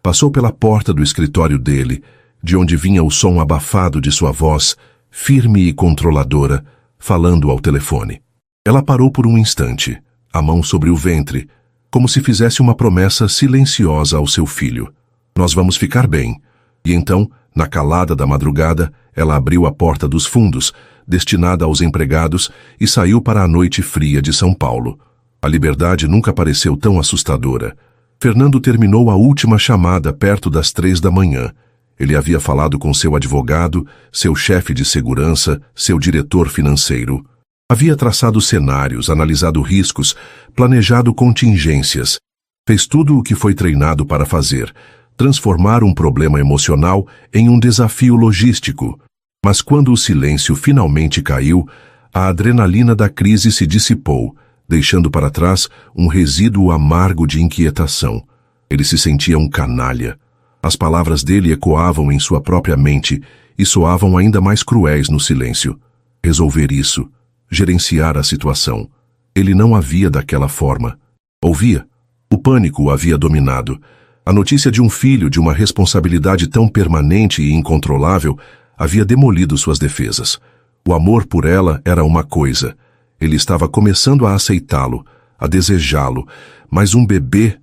Passou pela porta do escritório dele, de onde vinha o som abafado de sua voz, firme e controladora, falando ao telefone. Ela parou por um instante, a mão sobre o ventre, como se fizesse uma promessa silenciosa ao seu filho. Nós vamos ficar bem. E então, na calada da madrugada, ela abriu a porta dos fundos, destinada aos empregados, e saiu para a noite fria de São Paulo. A liberdade nunca pareceu tão assustadora. Fernando terminou a última chamada perto das 3 da manhã. Ele havia falado com seu advogado, seu chefe de segurança, seu diretor financeiro. Havia traçado cenários, analisado riscos, planejado contingências. Fez tudo o que foi treinado para fazer, transformar um problema emocional em um desafio logístico. Mas quando o silêncio finalmente caiu, a adrenalina da crise se dissipou, deixando para trás um resíduo amargo de inquietação. Ele se sentia um canalha. As palavras dele ecoavam em sua própria mente e soavam ainda mais cruéis no silêncio. Resolver isso, gerenciar a situação. Ele não a via daquela forma. Ouvia. O pânico o havia dominado. A notícia de um filho, de uma responsabilidade tão permanente e incontrolável, havia demolido suas defesas. O amor por ela era uma coisa. Ele estava começando a aceitá-lo, a desejá-lo, mas um bebê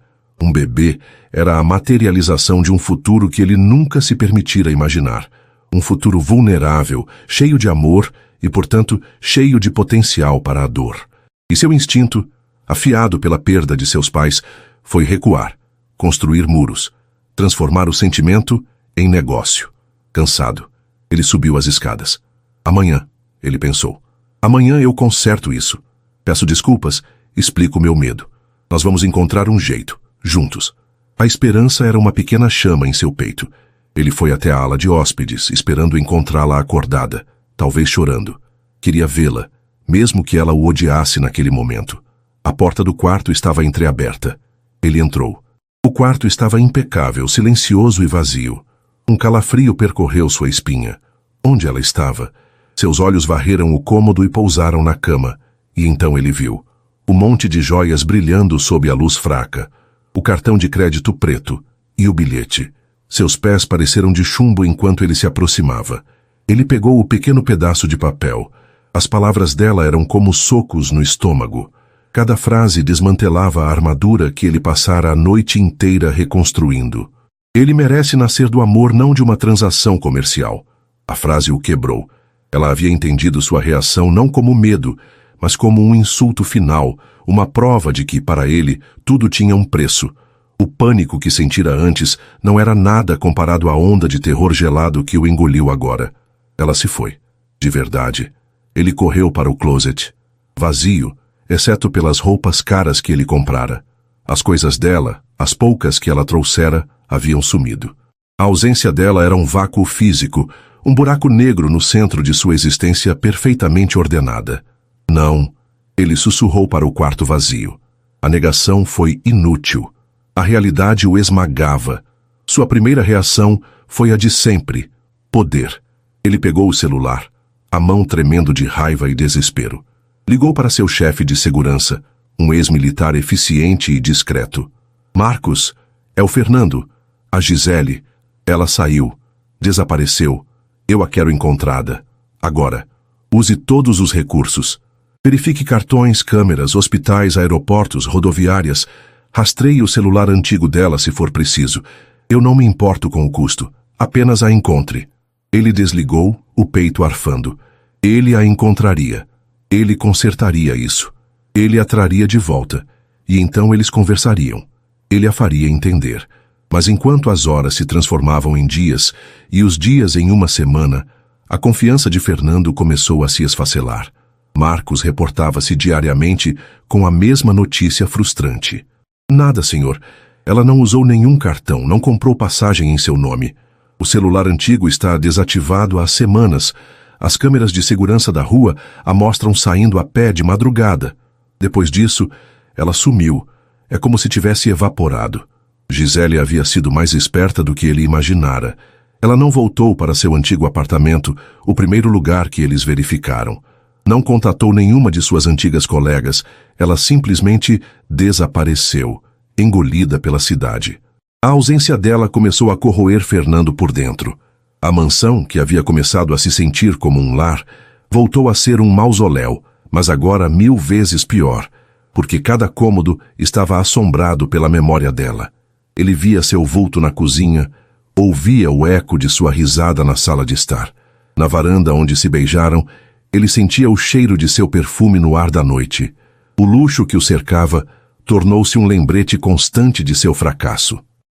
era a materialização de um futuro que ele nunca se permitira imaginar. Um futuro vulnerável, cheio de amor e, portanto, cheio de potencial para a dor. E seu instinto, afiado pela perda de seus pais, foi recuar, construir muros, transformar o sentimento em negócio. Cansado, ele subiu as escadas. Amanhã, ele pensou. Amanhã eu conserto isso. Peço desculpas, explico meu medo. Nós vamos encontrar um jeito, juntos. A esperança era uma pequena chama em seu peito. Ele foi até a ala de hóspedes, esperando encontrá-la acordada, talvez chorando. Queria vê-la, mesmo que ela o odiasse naquele momento. A porta do quarto estava entreaberta. Ele entrou. O quarto estava impecável, silencioso e vazio. Um calafrio percorreu sua espinha. Onde ela estava? Seus olhos varreram o cômodo e pousaram na cama. E então ele viu o monte de joias brilhando sob a luz fraca, o cartão de crédito preto e o bilhete. Seus pés pareceram de chumbo enquanto ele se aproximava. Ele pegou o pequeno pedaço de papel. As palavras dela eram como socos no estômago. Cada frase desmantelava a armadura que ele passara a noite inteira reconstruindo. Ele merece nascer do amor, não de uma transação comercial. A frase o quebrou. Ela havia entendido sua reação não como medo, mas como um insulto final, uma prova de que, para ele, tudo tinha um preço. O pânico que sentira antes não era nada comparado à onda de terror gelado que o engoliu agora. Ela se foi. De verdade. Ele correu para o closet. Vazio, exceto pelas roupas caras que ele comprara. As coisas dela, as poucas que ela trouxera, haviam sumido. A ausência dela era um vácuo físico, um buraco negro no centro de sua existência perfeitamente ordenada. Não, ele sussurrou para o quarto vazio. A negação foi inútil. A realidade o esmagava. Sua primeira reação foi a de sempre: poder. Ele pegou o celular, a mão tremendo de raiva e desespero. Ligou para seu chefe de segurança, um ex-militar eficiente e discreto. Marcos, é o Fernando. A Gisele. Ela saiu. Desapareceu. Eu a quero encontrada. Agora. Use todos os recursos. Verifique cartões, câmeras, hospitais, aeroportos, rodoviárias. Rastreie o celular antigo dela se for preciso. Eu não me importo com o custo. Apenas a encontre. Ele desligou, o peito arfando. Ele a encontraria. Ele consertaria isso. Ele a traria de volta. E então eles conversariam. Ele a faria entender. Mas enquanto as horas se transformavam em dias e os dias em uma semana, a confiança de Fernando começou a se esfacelar. Marcos reportava-se diariamente com a mesma notícia frustrante. Nada, senhor. Ela não usou nenhum cartão, não comprou passagem em seu nome. O celular antigo está desativado há semanas. As câmeras de segurança da rua a mostram saindo a pé de madrugada. Depois disso, ela sumiu. É como se tivesse evaporado. Gisele havia sido mais esperta do que ele imaginara. Ela não voltou para seu antigo apartamento, o primeiro lugar que eles verificaram. Não contatou nenhuma de suas antigas colegas. Ela simplesmente desapareceu, engolida pela cidade. A ausência dela começou a corroer Fernando por dentro. A mansão, que havia começado a se sentir como um lar, voltou a ser um mausoléu, mas agora 1000 vezes pior, porque cada cômodo estava assombrado pela memória dela. Ele via seu vulto na cozinha, ouvia o eco de sua risada na sala de estar. Na varanda onde se beijaram, ele sentia o cheiro de seu perfume no ar da noite. O luxo que o cercava tornou-se um lembrete constante de seu fracasso.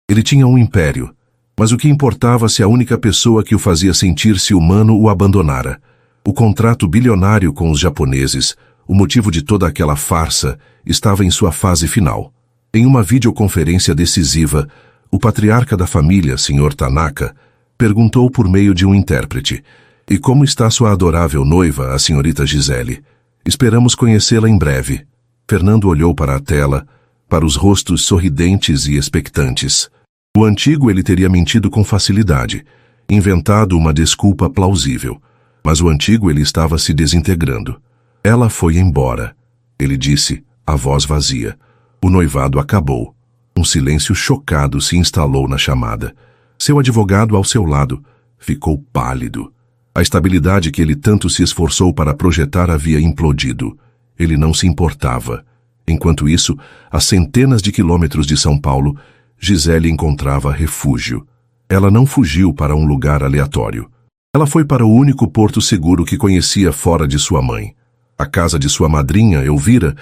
Ele tinha um império, mas o que importava se a única pessoa que o fazia sentir-se humano o abandonara? O contrato bilionário com os japoneses, o motivo de toda aquela farsa, estava em sua fase final. Em uma videoconferência decisiva, o patriarca da família, Sr. Tanaka, perguntou por meio de um intérprete: "E como está sua adorável noiva, a senhorita Gisele? Esperamos conhecê-la em breve." Fernando olhou para a tela, para os rostos sorridentes e expectantes. O antigo ele teria mentido com facilidade, inventado uma desculpa plausível. Mas o antigo ele estava se desintegrando. Ela foi embora, ele disse, a voz vazia. O noivado acabou. Um silêncio chocado se instalou na chamada. Seu advogado ao seu lado ficou pálido. A estabilidade que ele tanto se esforçou para projetar havia implodido. Ele não se importava. Enquanto isso, a centenas de quilômetros de São Paulo, Gisele encontrava refúgio. Ela não fugiu para um lugar aleatório. Ela foi para o único porto seguro que conhecia fora de sua mãe. A casa de sua madrinha, Elvira,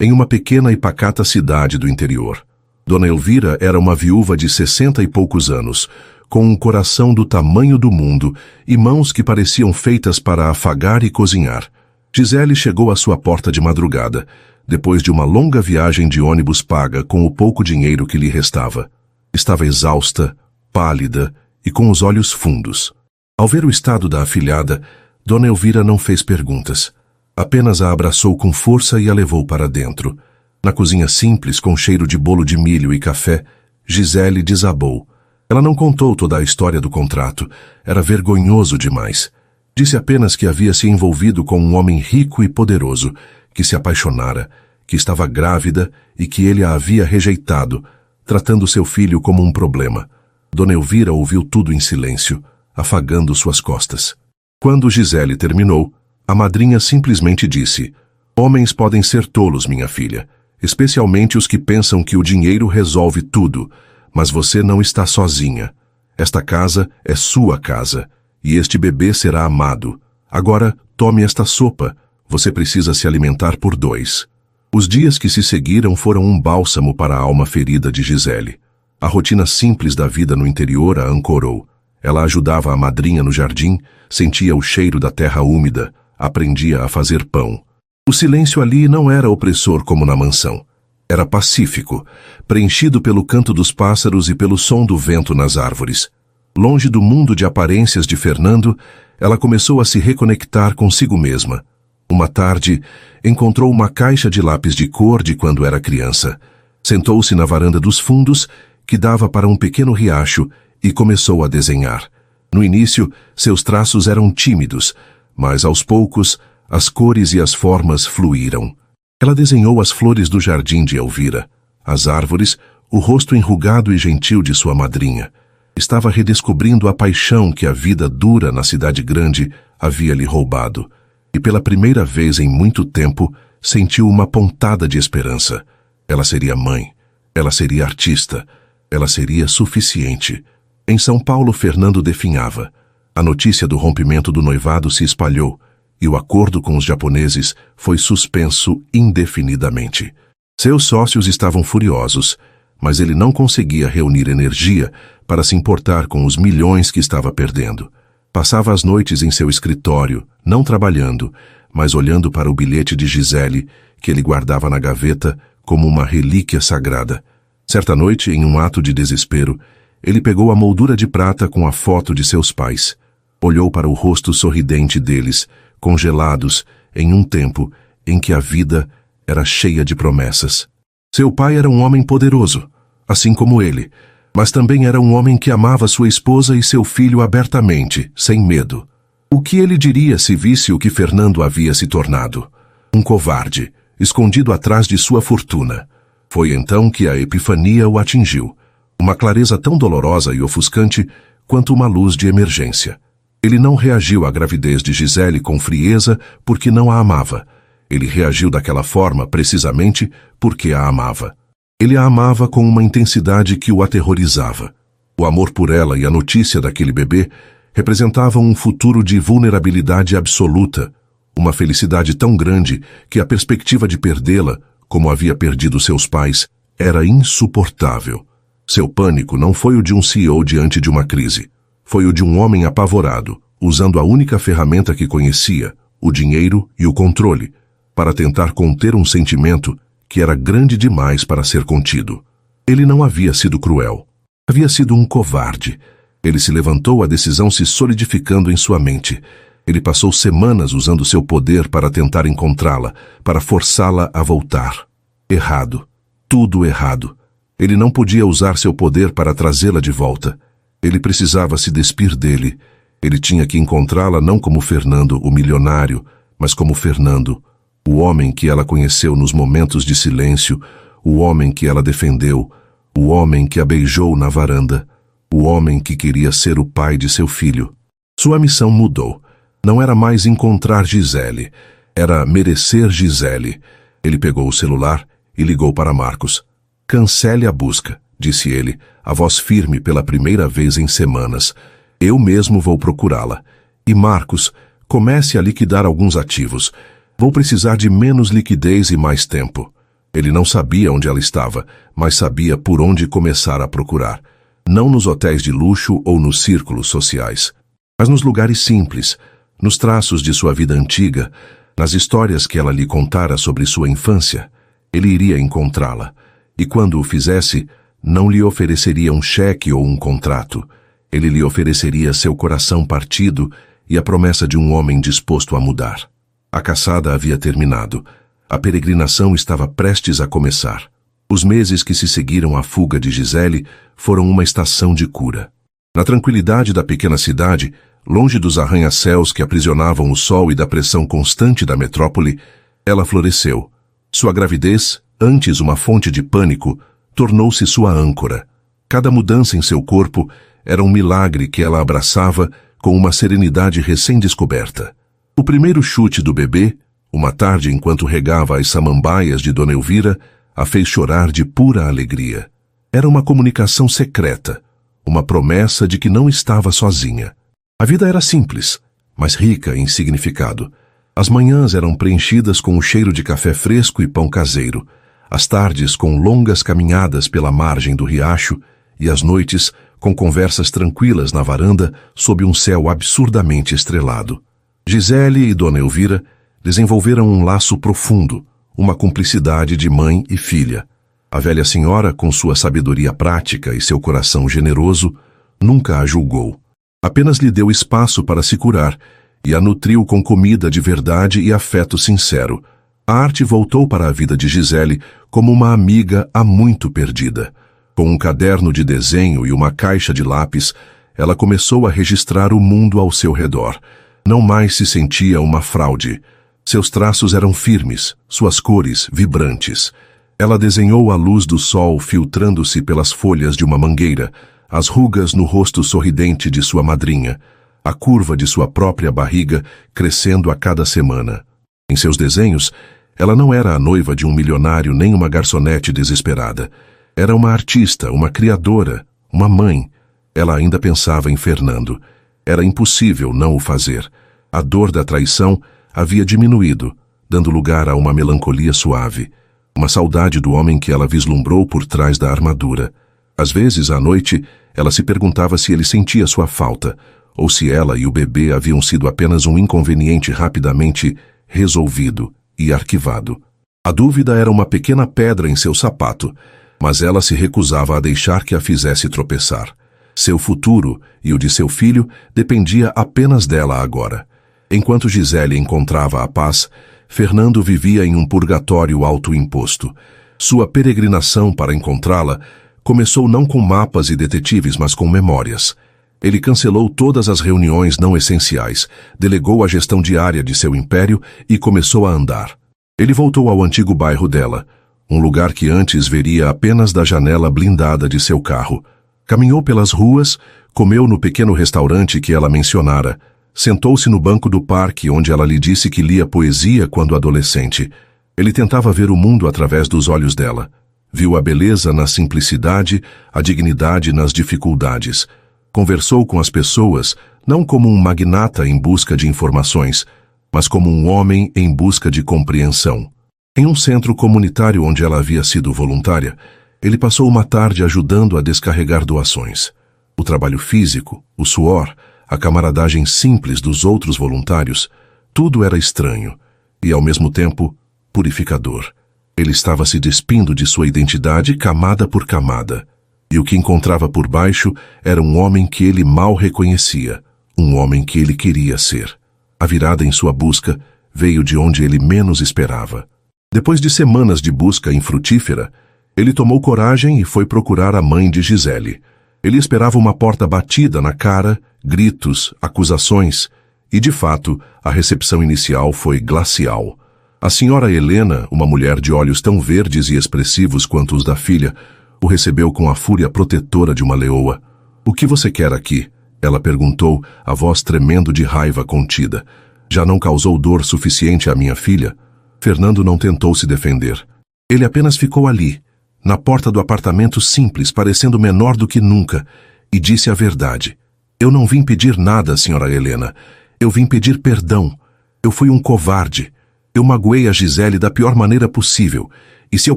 em uma pequena e pacata cidade do interior. Dona Elvira era uma viúva de 60 e poucos anos, com um coração do tamanho do mundo e mãos que pareciam feitas para afagar e cozinhar. Gisele chegou à sua porta de madrugada, depois de uma longa viagem de ônibus paga com o pouco dinheiro que lhe restava. Estava exausta, pálida e com os olhos fundos. Ao ver o estado da afilhada, Dona Elvira não fez perguntas. Apenas a abraçou com força e a levou para dentro. Na cozinha simples, com cheiro de bolo de milho e café, Gisele desabou. Ela não contou toda a história do contrato. Era vergonhoso demais. Disse apenas que havia se envolvido com um homem rico e poderoso, que se apaixonara, que estava grávida e que ele a havia rejeitado, tratando seu filho como um problema. Dona Elvira ouviu tudo em silêncio, afagando suas costas. Quando Gisele terminou, a madrinha simplesmente disse: "Homens podem ser tolos, minha filha, especialmente os que pensam que o dinheiro resolve tudo, Mas você não está sozinha. Esta casa é sua casa, e este bebê será amado. Agora, tome esta sopa. Você precisa se alimentar por 2. Os dias que se seguiram foram um bálsamo para a alma ferida de Gisele. A rotina simples da vida no interior a ancorou. Ela ajudava a madrinha no jardim, sentia o cheiro da terra úmida, aprendia a fazer pão. O silêncio ali não era opressor como na mansão. Era pacífico, preenchido pelo canto dos pássaros e pelo som do vento nas árvores. Longe do mundo de aparências de Fernando, ela começou a se reconectar consigo mesma. Uma tarde, encontrou uma caixa de lápis de cor de quando era criança. Sentou-se na varanda dos fundos, que dava para um pequeno riacho, e começou a desenhar. No início, seus traços eram tímidos, mas aos poucos, as cores e as formas fluíram. Ela desenhou as flores do jardim de Elvira, as árvores, o rosto enrugado e gentil de sua madrinha. Estava redescobrindo a paixão que a vida dura na cidade grande havia lhe roubado. E pela primeira vez em muito tempo, sentiu uma pontada de esperança. Ela seria mãe, ela seria artista, ela seria suficiente. Em São Paulo, Fernando definhava. A notícia do rompimento do noivado se espalhou, e o acordo com os japoneses foi suspenso indefinidamente. Seus sócios estavam furiosos, mas ele não conseguia reunir energia para se importar com os milhões que estava perdendo. Passava as noites em seu escritório, não trabalhando, mas olhando para o bilhete de Gisele, que ele guardava na gaveta como uma relíquia sagrada. Certa noite, em um ato de desespero, ele pegou a moldura de prata com a foto de seus pais. Olhou para o rosto sorridente deles, congelados em um tempo em que a vida era cheia de promessas. Seu pai era um homem poderoso, assim como ele, mas também era um homem que amava sua esposa e seu filho abertamente, sem medo. O que ele diria se visse o que Fernando havia se tornado? Um covarde, escondido atrás de sua fortuna. Foi então que a epifania o atingiu, uma clareza tão dolorosa e ofuscante quanto uma luz de emergência. Ele não reagiu à gravidez de Gisele com frieza porque não a amava. Ele reagiu daquela forma precisamente porque a amava. Ele a amava com uma intensidade que o aterrorizava. O amor por ela e a notícia daquele bebê representavam um futuro de vulnerabilidade absoluta, uma felicidade tão grande que a perspectiva de perdê-la, como havia perdido seus pais, era insuportável. Seu pânico não foi o de um CEO diante de uma crise. Foi o de um homem apavorado, usando a única ferramenta que conhecia, o dinheiro e o controle, para tentar conter um sentimento que era grande demais para ser contido. Ele não havia sido cruel. Havia sido um covarde. Ele se levantou, a decisão se solidificando em sua mente. Ele passou semanas usando seu poder para tentar encontrá-la, para forçá-la a voltar. Errado. Tudo errado. Ele não podia usar seu poder para trazê-la de volta. Ele precisava se despir dele. Ele tinha que encontrá-la não como Fernando, o milionário, mas como Fernando, o homem que ela conheceu nos momentos de silêncio, o homem que ela defendeu, o homem que a beijou na varanda, o homem que queria ser o pai de seu filho. Sua missão mudou. Não era mais encontrar Gisele, era merecer Gisele. Ele pegou o celular e ligou para Marcos. "Cancele a busca", disse ele, a voz firme pela primeira vez em semanas. "Eu mesmo vou procurá-la. E Marcos, comece a liquidar alguns ativos. Vou precisar de menos liquidez e mais tempo." Ele não sabia onde ela estava, mas sabia por onde começar a procurar. Não nos hotéis de luxo ou nos círculos sociais, mas nos lugares simples, nos traços de sua vida antiga, nas histórias que ela lhe contara sobre sua infância. Ele iria encontrá-la. E quando o fizesse, não lhe ofereceria um cheque ou um contrato. Ele lhe ofereceria seu coração partido e a promessa de um homem disposto a mudar. A caçada havia terminado. A peregrinação estava prestes a começar. Os meses que se seguiram à fuga de Gisele foram uma estação de cura. Na tranquilidade da pequena cidade, longe dos arranha-céus que aprisionavam o sol e da pressão constante da metrópole, ela floresceu. Sua gravidez, antes uma fonte de pânico, tornou-se sua âncora. Cada mudança em seu corpo era um milagre que ela abraçava com uma serenidade recém-descoberta. O primeiro chute do bebê, uma tarde enquanto regava as samambaias de Dona Elvira, a fez chorar de pura alegria. Era uma comunicação secreta, uma promessa de que não estava sozinha. A vida era simples, mas rica em significado. As manhãs eram preenchidas com o cheiro de café fresco e pão caseiro, as tardes com longas caminhadas pela margem do riacho e as noites com conversas tranquilas na varanda sob um céu absurdamente estrelado. Gisele e Dona Elvira desenvolveram um laço profundo, uma cumplicidade de mãe e filha. A velha senhora, com sua sabedoria prática e seu coração generoso, nunca a julgou. Apenas lhe deu espaço para se curar e a nutriu com comida de verdade e afeto sincero. A arte voltou para a vida de Gisele como uma amiga há muito perdida. Com um caderno de desenho e uma caixa de lápis, ela começou a registrar o mundo ao seu redor. Não mais se sentia uma fraude. Seus traços eram firmes, suas cores vibrantes. Ela desenhou a luz do sol filtrando-se pelas folhas de uma mangueira, as rugas no rosto sorridente de sua madrinha, a curva de sua própria barriga crescendo a cada semana. Em seus desenhos, ela não era a noiva de um milionário nem uma garçonete desesperada. Era uma artista, uma criadora, uma mãe. Ela ainda pensava em Fernando. Era impossível não o fazer. A dor da traição havia diminuído, dando lugar a uma melancolia suave, uma saudade do homem que ela vislumbrou por trás da armadura. Às vezes, à noite, ela se perguntava se ele sentia sua falta, ou se ela e o bebê haviam sido apenas um inconveniente rapidamente resolvido e arquivado. A dúvida era uma pequena pedra em seu sapato, mas ela se recusava a deixar que a fizesse tropeçar. Seu futuro e o de seu filho dependia apenas dela agora. Enquanto Gisele encontrava a paz, Fernando vivia em um purgatório autoimposto. Sua peregrinação para encontrá-la começou não com mapas e detetives, mas com memórias. Ele cancelou todas as reuniões não essenciais, delegou a gestão diária de seu império e começou a andar. Ele voltou ao antigo bairro dela, um lugar que antes veria apenas da janela blindada de seu carro. Caminhou pelas ruas, comeu no pequeno restaurante que ela mencionara, sentou-se no banco do parque onde ela lhe disse que lia poesia quando adolescente. Ele tentava ver o mundo através dos olhos dela. Viu a beleza na simplicidade, a dignidade nas dificuldades. Conversou com as pessoas, não como um magnata em busca de informações, mas como um homem em busca de compreensão. Em um centro comunitário onde ela havia sido voluntária, ele passou uma tarde ajudando a descarregar doações. O trabalho físico, o suor, a camaradagem simples dos outros voluntários, tudo era estranho e, ao mesmo tempo, purificador. Ele estava se despindo de sua identidade camada por camada. E o que encontrava por baixo era um homem que ele mal reconhecia, um homem que ele queria ser. A virada em sua busca veio de onde ele menos esperava. Depois de semanas de busca infrutífera, ele tomou coragem e foi procurar a mãe de Gisele. Ele esperava uma porta batida na cara, gritos, acusações, e de fato, a recepção inicial foi glacial. A senhora Helena, uma mulher de olhos tão verdes e expressivos quanto os da filha, o recebeu com a fúria protetora de uma leoa. "O que você quer aqui?" ela perguntou, a voz tremendo de raiva contida. "Já não causou dor suficiente à minha filha?" Fernando não tentou se defender. Ele apenas ficou ali, na porta do apartamento simples, parecendo menor do que nunca, e disse a verdade. "Eu não vim pedir nada, senhora Helena. Eu vim pedir perdão. Eu fui um covarde. Eu magoei a Gisele da pior maneira possível. E se eu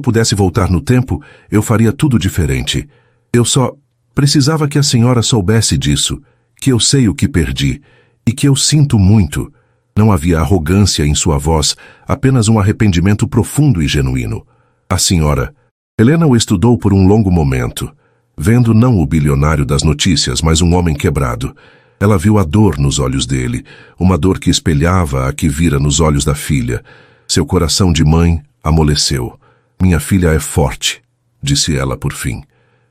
pudesse voltar no tempo, eu faria tudo diferente. Eu só precisava que a senhora soubesse disso, que eu sei o que perdi, e que eu sinto muito." Não havia arrogância em sua voz, apenas um arrependimento profundo e genuíno. A senhora Helena o estudou por um longo momento, vendo não o bilionário das notícias, mas um homem quebrado. Ela viu a dor nos olhos dele, uma dor que espelhava a que vira nos olhos da filha. Seu coração de mãe amoleceu. "Minha filha é forte", disse ela por fim.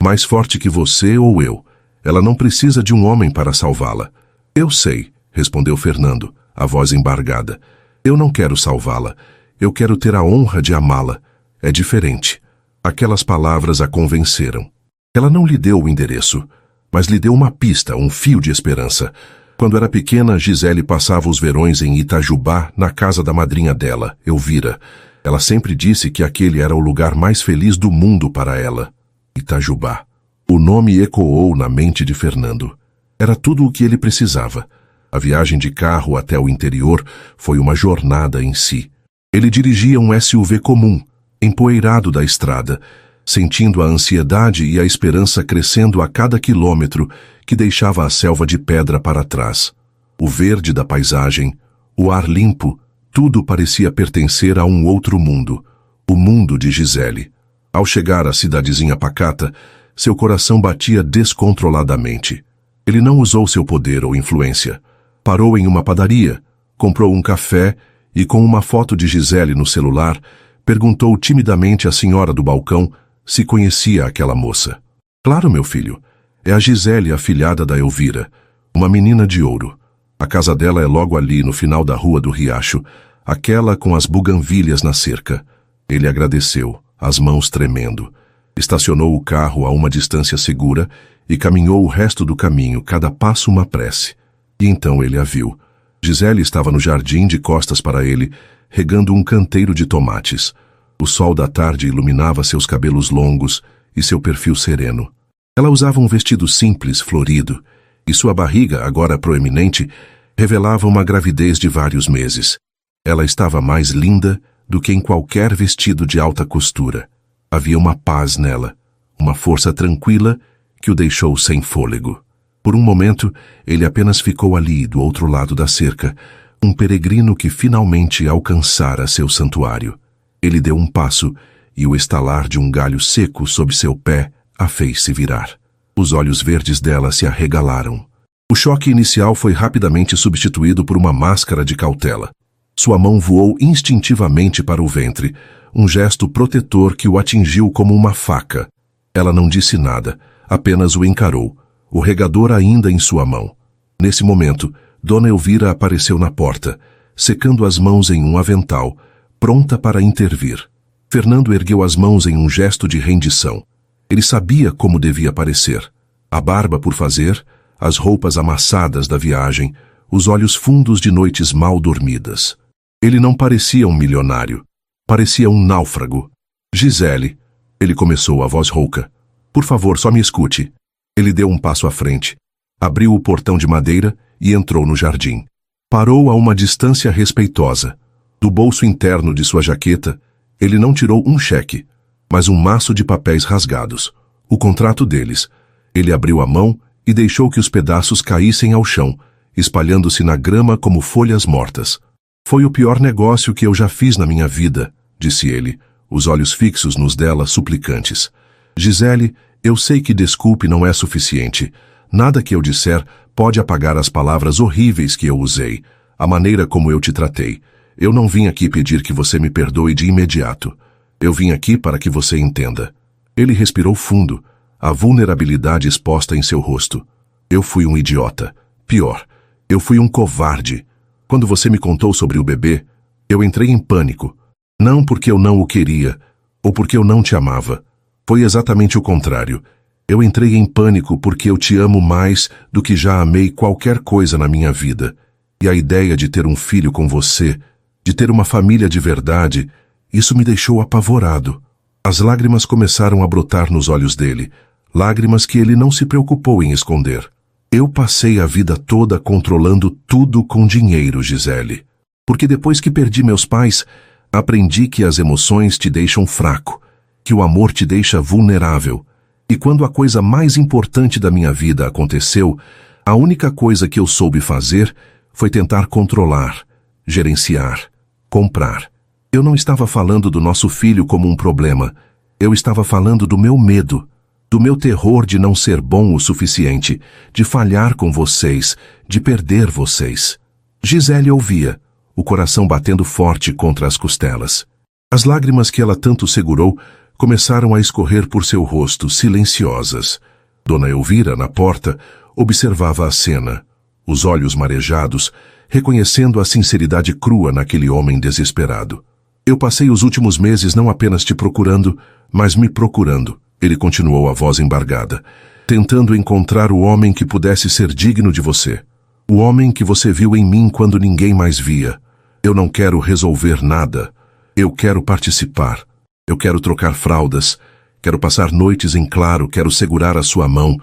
"Mais forte que você ou eu. Ela não precisa de um homem para salvá-la." "Eu sei", respondeu Fernando, a voz embargada. "Eu não quero salvá-la. Eu quero ter a honra de amá-la. É diferente." Aquelas palavras a convenceram. Ela não lhe deu o endereço, mas lhe deu uma pista, um fio de esperança. Quando era pequena, Gisele passava os verões em Itajubá, na casa da madrinha dela, Elvira. Ela sempre disse que aquele era o lugar mais feliz do mundo para ela. Itajubá. O nome ecoou na mente de Fernando. Era tudo o que ele precisava. A viagem de carro até o interior foi uma jornada em si. Ele dirigia um SUV comum, empoeirado da estrada, sentindo a ansiedade e a esperança crescendo a cada quilômetro que deixava a selva de pedra para trás. O verde da paisagem, o ar limpo, tudo parecia pertencer a um outro mundo, o mundo de Gisele. Ao chegar à cidadezinha pacata, seu coração batia descontroladamente. Ele não usou seu poder ou influência. Parou em uma padaria, comprou um café e, com uma foto de Gisele no celular, perguntou timidamente à senhora do balcão se conhecia aquela moça. Claro, meu filho. É a Gisele, afilhada da Elvira, uma menina de ouro. A casa dela é logo ali, no final da rua do Riacho, aquela com as buganvílias na cerca. Ele agradeceu, as mãos tremendo. Estacionou o carro a uma distância segura e caminhou o resto do caminho, cada passo uma prece. E então ele a viu. Gisele estava no jardim de costas para ele, regando um canteiro de tomates. O sol da tarde iluminava seus cabelos longos e seu perfil sereno. Ela usava um vestido simples, florido, e sua barriga, agora proeminente, revelava uma gravidez de vários meses. Ela estava mais linda do que em qualquer vestido de alta costura. Havia uma paz nela, uma força tranquila que o deixou sem fôlego. Por um momento, ele apenas ficou ali, do outro lado da cerca, um peregrino que finalmente alcançara seu santuário. Ele deu um passo e o estalar de um galho seco sob seu pé a fez se virar. Os olhos verdes dela se arregalaram. O choque inicial foi rapidamente substituído por uma máscara de cautela. Sua mão voou instintivamente para o ventre, um gesto protetor que o atingiu como uma faca. Ela não disse nada, apenas o encarou, o regador ainda em sua mão. Nesse momento, Dona Elvira apareceu na porta, secando as mãos em um avental, pronta para intervir. Fernando ergueu as mãos em um gesto de rendição. Ele sabia como devia parecer. A barba por fazer, as roupas amassadas da viagem, os olhos fundos de noites mal dormidas. Ele não parecia um milionário. Parecia um náufrago. Gisele, ele começou, a voz rouca. Por favor, só me escute. Ele deu um passo à frente, abriu o portão de madeira e entrou no jardim. Parou a uma distância respeitosa. Do bolso interno de sua jaqueta, ele não tirou um cheque, mas um maço de papéis rasgados, o contrato deles. Ele abriu a mão e deixou que os pedaços caíssem ao chão, espalhando-se na grama como folhas mortas. Foi o pior negócio que eu já fiz na minha vida, disse ele, os olhos fixos nos dela suplicantes. Gisele, eu sei que desculpe não é suficiente. Nada que eu disser pode apagar as palavras horríveis que eu usei, a maneira como eu te tratei. Eu não vim aqui pedir que você me perdoe de imediato. Eu vim aqui para que você entenda. Ele respirou fundo, a vulnerabilidade exposta em seu rosto. Eu fui um idiota. Pior, eu fui um covarde. Quando você me contou sobre o bebê, eu entrei em pânico. Não porque eu não o queria, ou porque eu não te amava. Foi exatamente o contrário. Eu entrei em pânico porque eu te amo mais do que já amei qualquer coisa na minha vida. E a ideia de ter um filho com você, de ter uma família de verdade, isso me deixou apavorado. As lágrimas começaram a brotar nos olhos dele, lágrimas que ele não se preocupou em esconder. Eu passei a vida toda controlando tudo com dinheiro, Gisele. Porque depois que perdi meus pais, aprendi que as emoções te deixam fraco, que o amor te deixa vulnerável. E quando a coisa mais importante da minha vida aconteceu, a única coisa que eu soube fazer foi tentar controlar, gerenciar, comprar. Eu não estava falando do nosso filho como um problema. Eu estava falando do meu medo, do meu terror de não ser bom o suficiente, de falhar com vocês, de perder vocês. Gisele ouvia, o coração batendo forte contra as costelas. As lágrimas que ela tanto segurou começaram a escorrer por seu rosto, silenciosas. Dona Elvira, na porta, observava a cena, os olhos marejados, reconhecendo a sinceridade crua naquele homem desesperado. Eu passei os últimos meses não apenas te procurando, mas me procurando, ele continuou, a voz embargada, tentando encontrar o homem que pudesse ser digno de você. O homem que você viu em mim quando ninguém mais via. Eu não quero resolver nada. Eu quero participar. Eu quero trocar fraldas. Quero passar noites em claro, quero segurar a sua mão.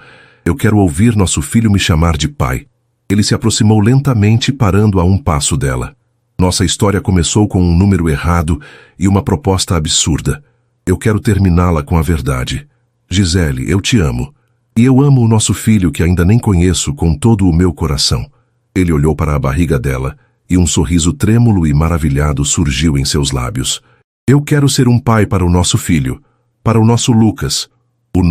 Eu quero ouvir nosso filho me chamar de pai. Ele se aproximou lentamente, parando a um passo dela. Nossa história começou com um número errado e uma proposta absurda. Eu quero terminá-la com a verdade. Gisele, eu te amo. E eu amo o nosso filho que ainda nem conheço com todo o meu coração. Ele olhou para a barriga dela e um sorriso trêmulo e maravilhado surgiu em seus lábios. Eu quero ser um pai para o nosso filho, para o nosso Lucas. O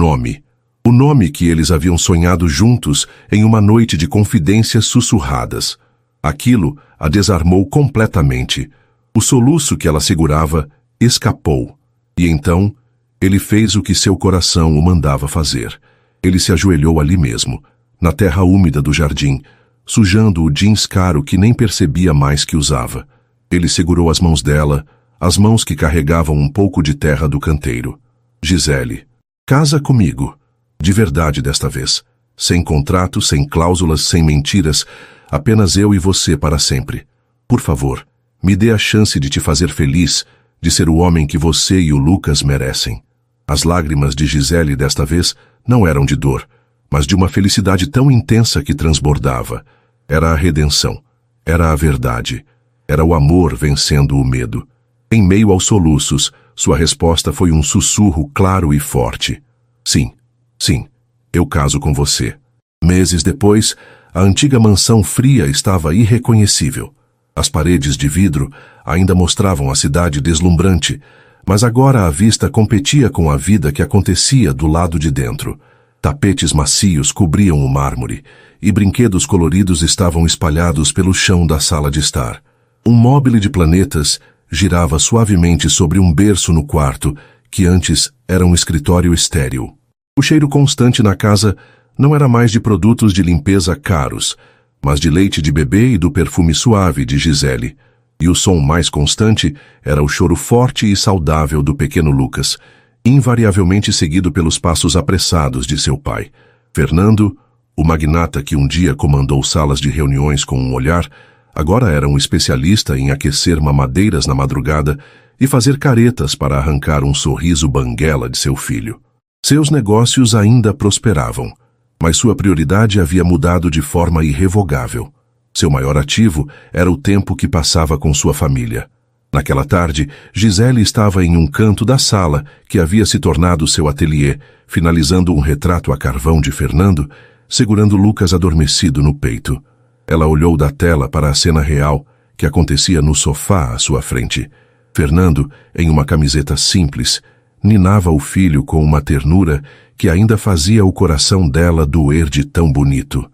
nome que eles haviam sonhado juntos em uma noite de confidências sussurradas. Aquilo a desarmou completamente. O soluço que ela segurava escapou. E então, ele fez o que seu coração o mandava fazer. Ele se ajoelhou ali mesmo, na terra úmida do jardim, sujando o jeans caro que nem percebia mais que usava. Ele segurou as mãos dela, as mãos que carregavam um pouco de terra do canteiro. Gisele, casa comigo. De verdade desta vez. Sem contrato, sem cláusulas, sem mentiras. Apenas eu e você para sempre. Por favor, me dê a chance de te fazer feliz, de ser o homem que você e o Lucas merecem. As lágrimas de Gisele desta vez não eram de dor, mas de uma felicidade tão intensa que transbordava. Era a redenção. Era a verdade. Era o amor vencendo o medo. Em meio aos soluços, sua resposta foi um sussurro claro e forte. Sim, eu caso com você. Meses depois, a antiga mansão fria estava irreconhecível. As paredes de vidro ainda mostravam a cidade deslumbrante, mas agora a vista competia com a vida que acontecia do lado de dentro. Tapetes macios cobriam o mármore, e brinquedos coloridos estavam espalhados pelo chão da sala de estar. Um móbile de planetas girava suavemente sobre um berço no quarto, que antes era um escritório estéril. O cheiro constante na casa não era mais de produtos de limpeza caros, mas de leite de bebê e do perfume suave de Gisele. E o som mais constante era o choro forte e saudável do pequeno Lucas, invariavelmente seguido pelos passos apressados de seu pai. Fernando, o magnata que um dia comandou salas de reuniões com um olhar, agora era um especialista em aquecer mamadeiras na madrugada e fazer caretas para arrancar um sorriso banguela de seu filho. Seus negócios ainda prosperavam, mas sua prioridade havia mudado de forma irrevogável. Seu maior ativo era o tempo que passava com sua família. Naquela tarde, Gisele estava em um canto da sala que havia se tornado seu ateliê, finalizando um retrato a carvão de Fernando, segurando Lucas adormecido no peito. Ela olhou da tela para a cena real, que acontecia no sofá à sua frente. Fernando, em uma camiseta simples, ninava o filho com uma ternura que ainda fazia o coração dela doer de tão bonito.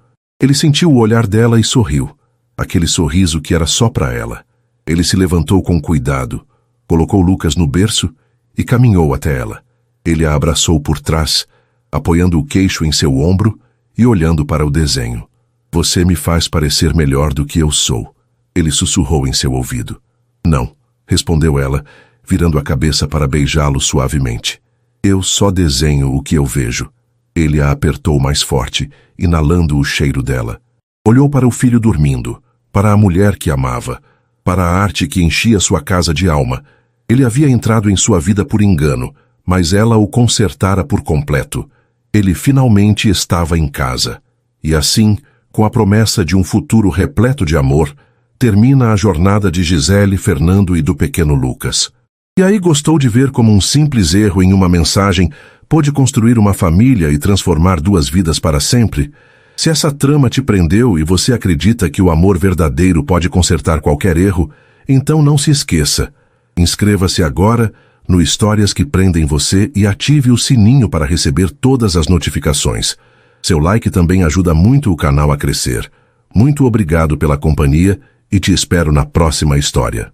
Ele sentiu o olhar dela e sorriu, aquele sorriso que era só para ela. Ele se levantou com cuidado, colocou Lucas no berço e caminhou até ela. Ele a abraçou por trás, apoiando o queixo em seu ombro e olhando para o desenho. Você me faz parecer melhor do que eu sou, ele sussurrou em seu ouvido. Não, respondeu ela, virando a cabeça para beijá-lo suavemente. Eu só desenho o que eu vejo. Ele a apertou mais forte, inalando o cheiro dela. Olhou para o filho dormindo, para a mulher que amava, para a arte que enchia sua casa de alma. Ele havia entrado em sua vida por engano, mas ela o consertara por completo. Ele finalmente estava em casa. E assim, com a promessa de um futuro repleto de amor, termina a jornada de Gisele, Fernando e do pequeno Lucas. E aí gostou de ver como um simples erro em uma mensagem pôde construir uma família e transformar duas vidas para sempre? Se essa trama te prendeu e você acredita que o amor verdadeiro pode consertar qualquer erro, então não se esqueça. Inscreva-se agora no Histórias que Prendem Você e ative o sininho para receber todas as notificações. Seu like também ajuda muito o canal a crescer. Muito obrigado pela companhia e te espero na próxima história.